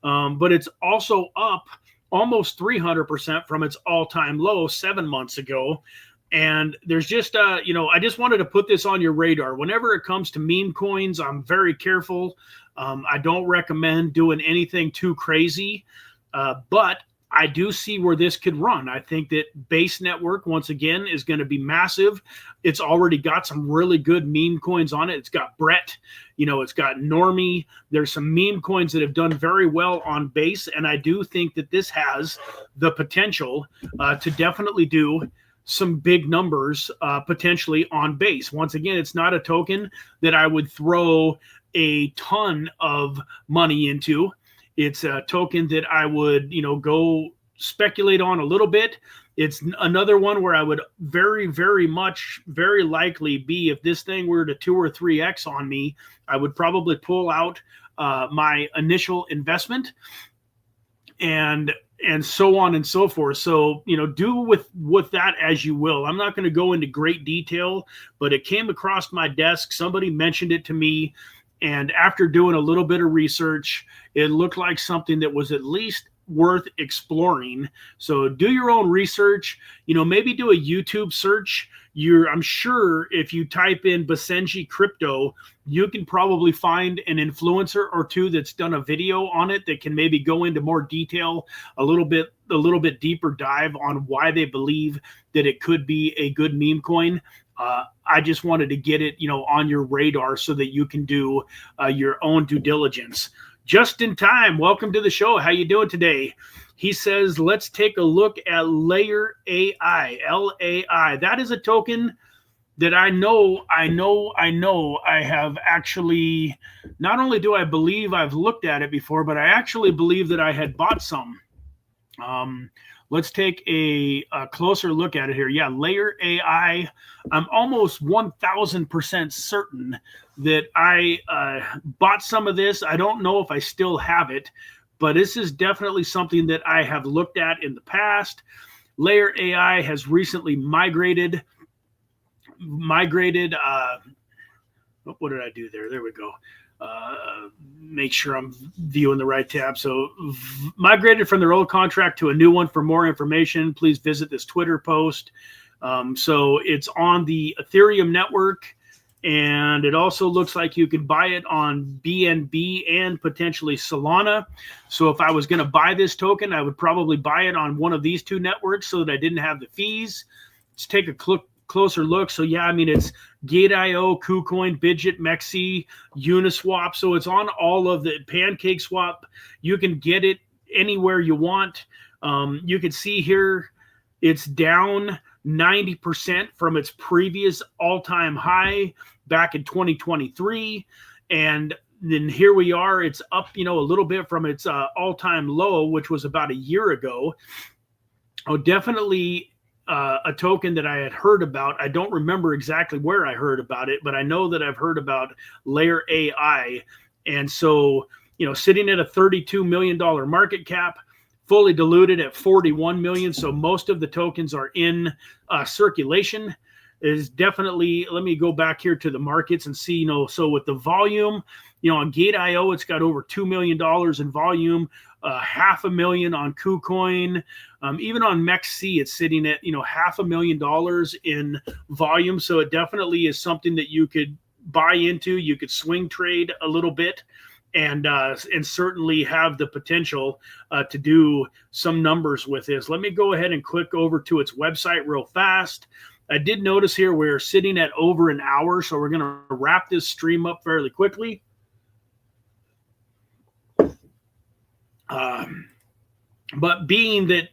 But it's also up almost 300% from its all-time low 7 months ago. And there's just, you know, I just wanted to put this on your radar. Whenever it comes to meme coins, I'm very careful. I don't recommend doing anything too crazy, but I do see where this could run. I think that Base Network, once again, is going to be massive. It's already got some really good meme coins on it. It's got Brett, you know, it's got Normie. There's some meme coins that have done very well on Base, and I do think that this has the potential to definitely do some big numbers potentially on Base. Once again, it's not a token that I would throw a ton of money into. It's a token that I would, you know, go speculate on a little bit. It's another one where I would very, very likely be, if this thing were to 2 or 3x on me, I would probably pull out my initial investment and so on and so forth. So, you know, do with that as you will. I'm not going to go into great detail, but it came across my desk. Somebody mentioned it to me. And after doing a little bit of research, it looked like something that was at least worth exploring. So do your own research, you know, maybe do a YouTube search. I'm sure if you type in Basenji crypto, you can probably find an influencer or two that's done a video on it that can maybe go into more detail, a little bit deeper dive on why they believe that it could be a good meme coin. I just wanted to get it, you know, on your radar so that you can do your own due diligence. Just in time, welcome to the show. How you doing today? He says, let's take a look at Layer AI, LAI. That is a token that I know I have actually, not only do I believe I've looked at it before, but I actually believe that I had bought some. Let's take a closer look at it here. Yeah, Layer AI. I'm almost 1,000% certain that I bought some of this. I don't know if I still have it, but this is definitely something that I have looked at in the past. Layer AI has recently migrated. What did I do there? There we go. Make sure I'm viewing the right tab. So migrated from their old contract to a new one. For more information, please visit this Twitter post. So it's on the Ethereum network, and it also looks like you can buy it on BNB and potentially Solana. So if I was going to buy this token, I would probably buy it on one of these two networks so that I didn't have the fees. Let's take a closer look. So yeah, I mean, it's Gate.io, KuCoin, Bidget, Mexi, Uniswap. So it's on all of the PancakeSwap. You can get it anywhere you want. You can see here it's down 90% from its previous all-time high back in 2023. And then here we are. It's up, you know, a little bit from its all-time low, which was about a year ago. Oh, definitely a token that I had heard about. I don't remember exactly where I heard about it, but I know that I've heard about Layer AI. And so, you know, sitting at a $32 million market cap, fully diluted at 41 million. So most of the tokens are in circulation. Is definitely, let me go back here to the markets and see, you know, so with the volume, you know, on Gate.io, it's got over $2 million in volume, $500,000 on KuCoin. Even on Mexi, it's sitting at, you know, $500,000 in volume. So it definitely is something that you could buy into. You could swing trade a little bit and certainly have the potential to do some numbers with this. Let me go ahead and click over to its website real fast. I did notice here we're sitting at over an hour, so we're going to wrap this stream up fairly quickly. But being that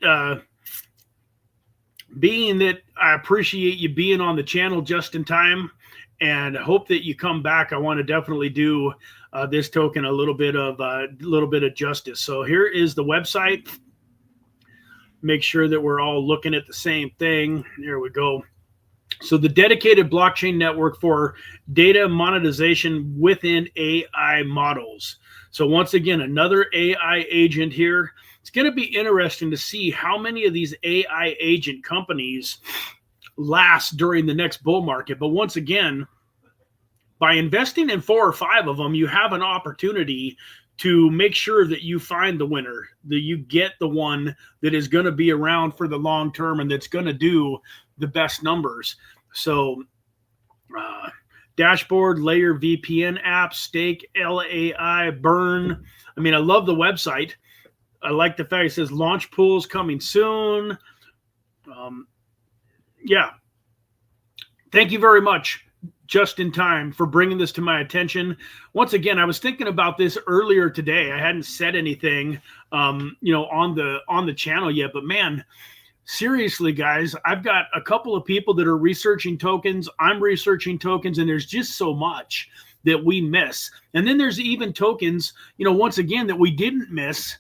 I appreciate you being on the channel just in time, and hope that you come back, I want to definitely do this token a little bit of justice. So here is the website. Make sure that we're all looking at the same thing. There we go. So the dedicated blockchain network for data monetization within AI models. So once again, another AI agent here. It's going to be interesting to see how many of these AI agent companies last during the next bull market. But once again, by investing in 4 or 5 of them, you have an opportunity to make sure that you find the winner, that you get the one that is going to be around for the long term and that's going to do the best numbers. So dashboard, layer, VPN app, stake, LAI, burn. I mean, I love the website. I like the fact it says launch pools coming soon. Yeah. Thank you very much, just in time, for bringing this to my attention. Once again, I was thinking about this earlier today. I hadn't said anything, on the channel yet, but man, seriously, guys, I've got a couple of people that are researching tokens. I'm researching tokens, and there's just so much that we miss. And then there's even tokens, once again, that we didn't miss,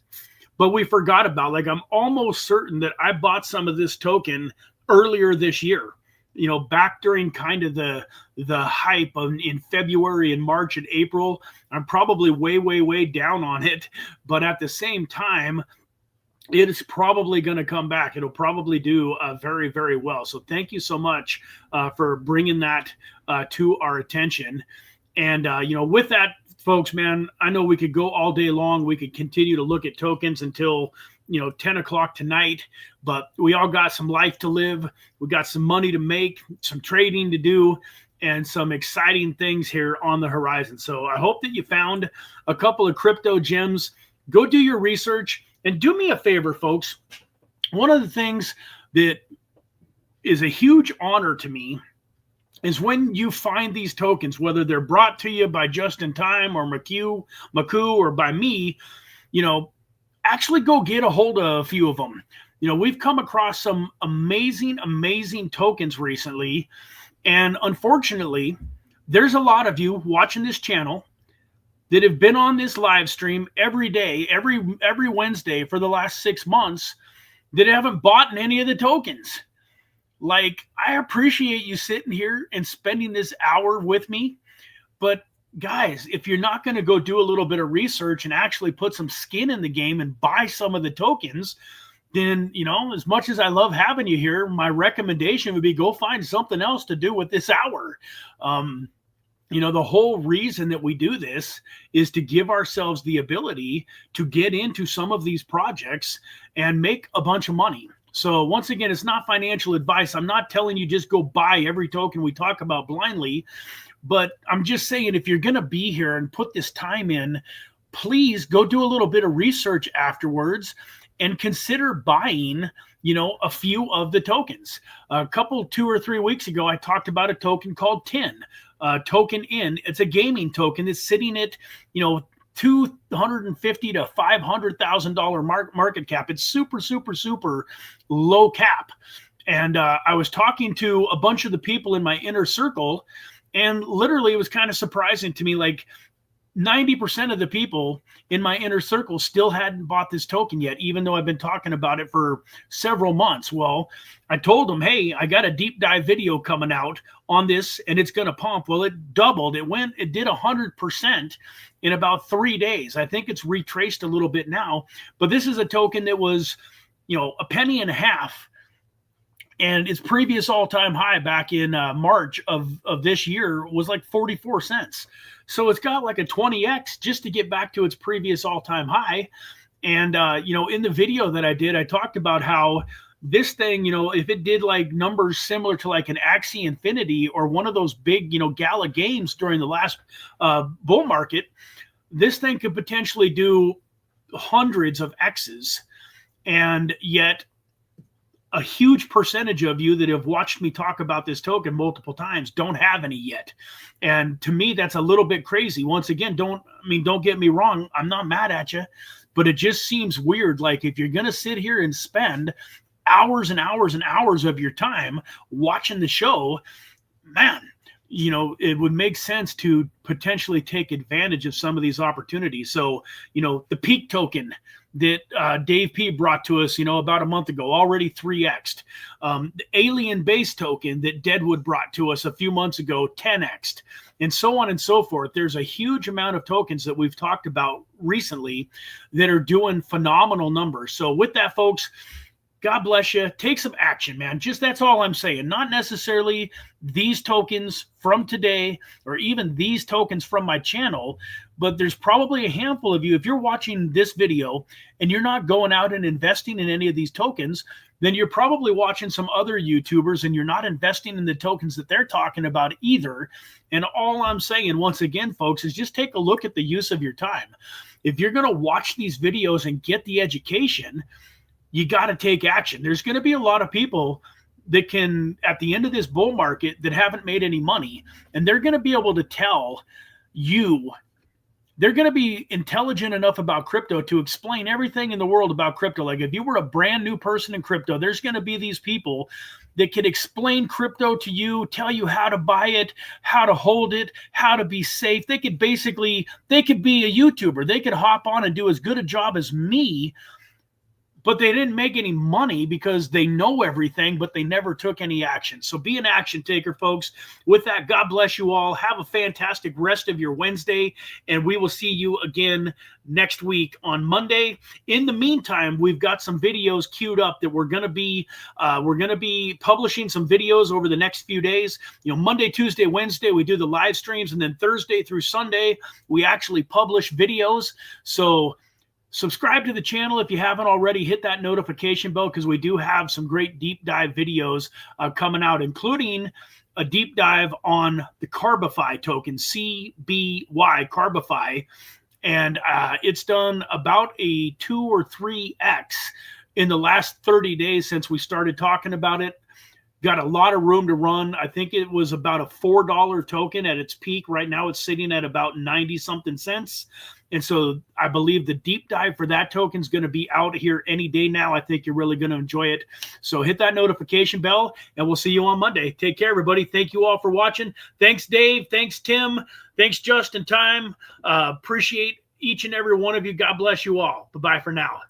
but we forgot about. Like, I'm almost certain that I bought some of this token earlier this year, back during kind of the hype in February and March and April. I'm probably way down on it, but at the same time, it is probably going to come back. It'll probably do very, very well. So thank you so much for bringing that to our attention. And, with that, folks, man, I know we could go all day long. We could continue to look at tokens until 10 o'clock tonight, but we all got some life to live. We got some money to make, some trading to do, and some exciting things here on the horizon. So I hope that you found a couple of crypto gems. Go do your research, and do me a favor, folks. One of the things that is a huge honor to me is when you find these tokens, whether they're brought to you by Just in Time or Maku, or by me, actually go get a hold of a few of them. We've come across some amazing tokens recently. And unfortunately, there's a lot of you watching this channel that have been on this live stream every day, every Wednesday for the last 6 months that haven't bought any of the tokens. Like, I appreciate you sitting here and spending this hour with me, but guys, if you're not going to go do a little bit of research and actually put some skin in the game and buy some of the tokens, then, as much as I love having you here, my recommendation would be go find something else to do with this hour. The whole reason that we do this is to give ourselves the ability to get into some of these projects and make a bunch of money. So once again, it's not financial advice. I'm not telling you just go buy every token we talk about blindly. But I'm just saying, if you're going to be here and put this time in, please go do a little bit of research afterwards and consider buying, a few of the tokens. A couple, 2 or 3 weeks ago, I talked about a token called TIN, Token In. It's a gaming token that's sitting at, $250,000 to $500,000 market cap. It's super low cap. And I was talking to a bunch of the people in my inner circle, and literally it was kind of surprising to me, like 90% of the people in my inner circle still hadn't bought this token yet, even though I've been talking about it for several months. Well, I told them, hey, I got a deep dive video coming out on this and it's going to pump. Well, it doubled. It did 100% in about 3 days. I think it's retraced a little bit now, but this is a token that was, a penny and a half. And its previous all-time high back in March of this year was like 44 cents. So it's got like a 20x just to get back to its previous all-time high. And, in the video that I did, I talked about how this thing, if it did like numbers similar to like an Axie Infinity or one of those big, gala games during the last bull market, this thing could potentially do hundreds of X's. And yet, a huge percentage of you that have watched me talk about this token multiple times don't have any yet. And to me, that's a little bit crazy. Once again, don't get me wrong. I'm not mad at you, but it just seems weird. Like, if you're going to sit here and spend hours and hours and hours of your time watching the show, man, it would make sense to potentially take advantage of some of these opportunities. So, the peak token that Dave P brought to us, about a month ago, already 3x'd. The alien base token that Deadwood brought to us a few months ago, 10x'd, and so on and so forth. There's a huge amount of tokens that we've talked about recently that are doing phenomenal numbers. So with that, folks, God bless you. Take some action, man. Just that's all I'm saying. Not necessarily these tokens from today or even these tokens from my channel, but there's probably a handful of you. If you're watching this video and you're not going out and investing in any of these tokens, then you're probably watching some other YouTubers and you're not investing in the tokens that they're talking about either. And all I'm saying, once again, folks, is just take a look at the use of your time. If you're going to watch these videos and get the education, you got to take action. There's going to be a lot of people that can, at the end of this bull market, that haven't made any money, and they're going to be able to tell you, they're going to be intelligent enough about crypto to explain everything in the world about crypto. Like if you were a brand new person in crypto, there's going to be these people that can explain crypto to you, tell you how to buy it, how to hold it, how to be safe. They could be a YouTuber. They could hop on and do as good a job as me, but they didn't make any money because they know everything, but they never took any action. So be an action taker, folks. With that, God bless you all. Have a fantastic rest of your Wednesday, and we will see you again next week on Monday. In the meantime, we've got some videos queued up that we're going to be publishing some videos over the next few days. You know, Monday, Tuesday, Wednesday, we do the live streams, and then Thursday through Sunday, we actually publish videos. So subscribe to the channel if you haven't already. Hit that notification bell because we do have some great deep dive videos coming out, including a deep dive on the CARBIFY token, CBY, CARBIFY. And it's done about a 2 or 3x in the last 30 days since we started talking about it. Got a lot of room to run. I think it was about a $4 token at its peak. Right now it's sitting at about 90-something cents. And so I believe the deep dive for that token is going to be out here any day now. I think you're really going to enjoy it. So hit that notification bell, and we'll see you on Monday. Take care, everybody. Thank you all for watching. Thanks, Dave. Thanks, Tim. Thanks, Just in Time. Appreciate each and every one of you. God bless you all. Bye-bye for now.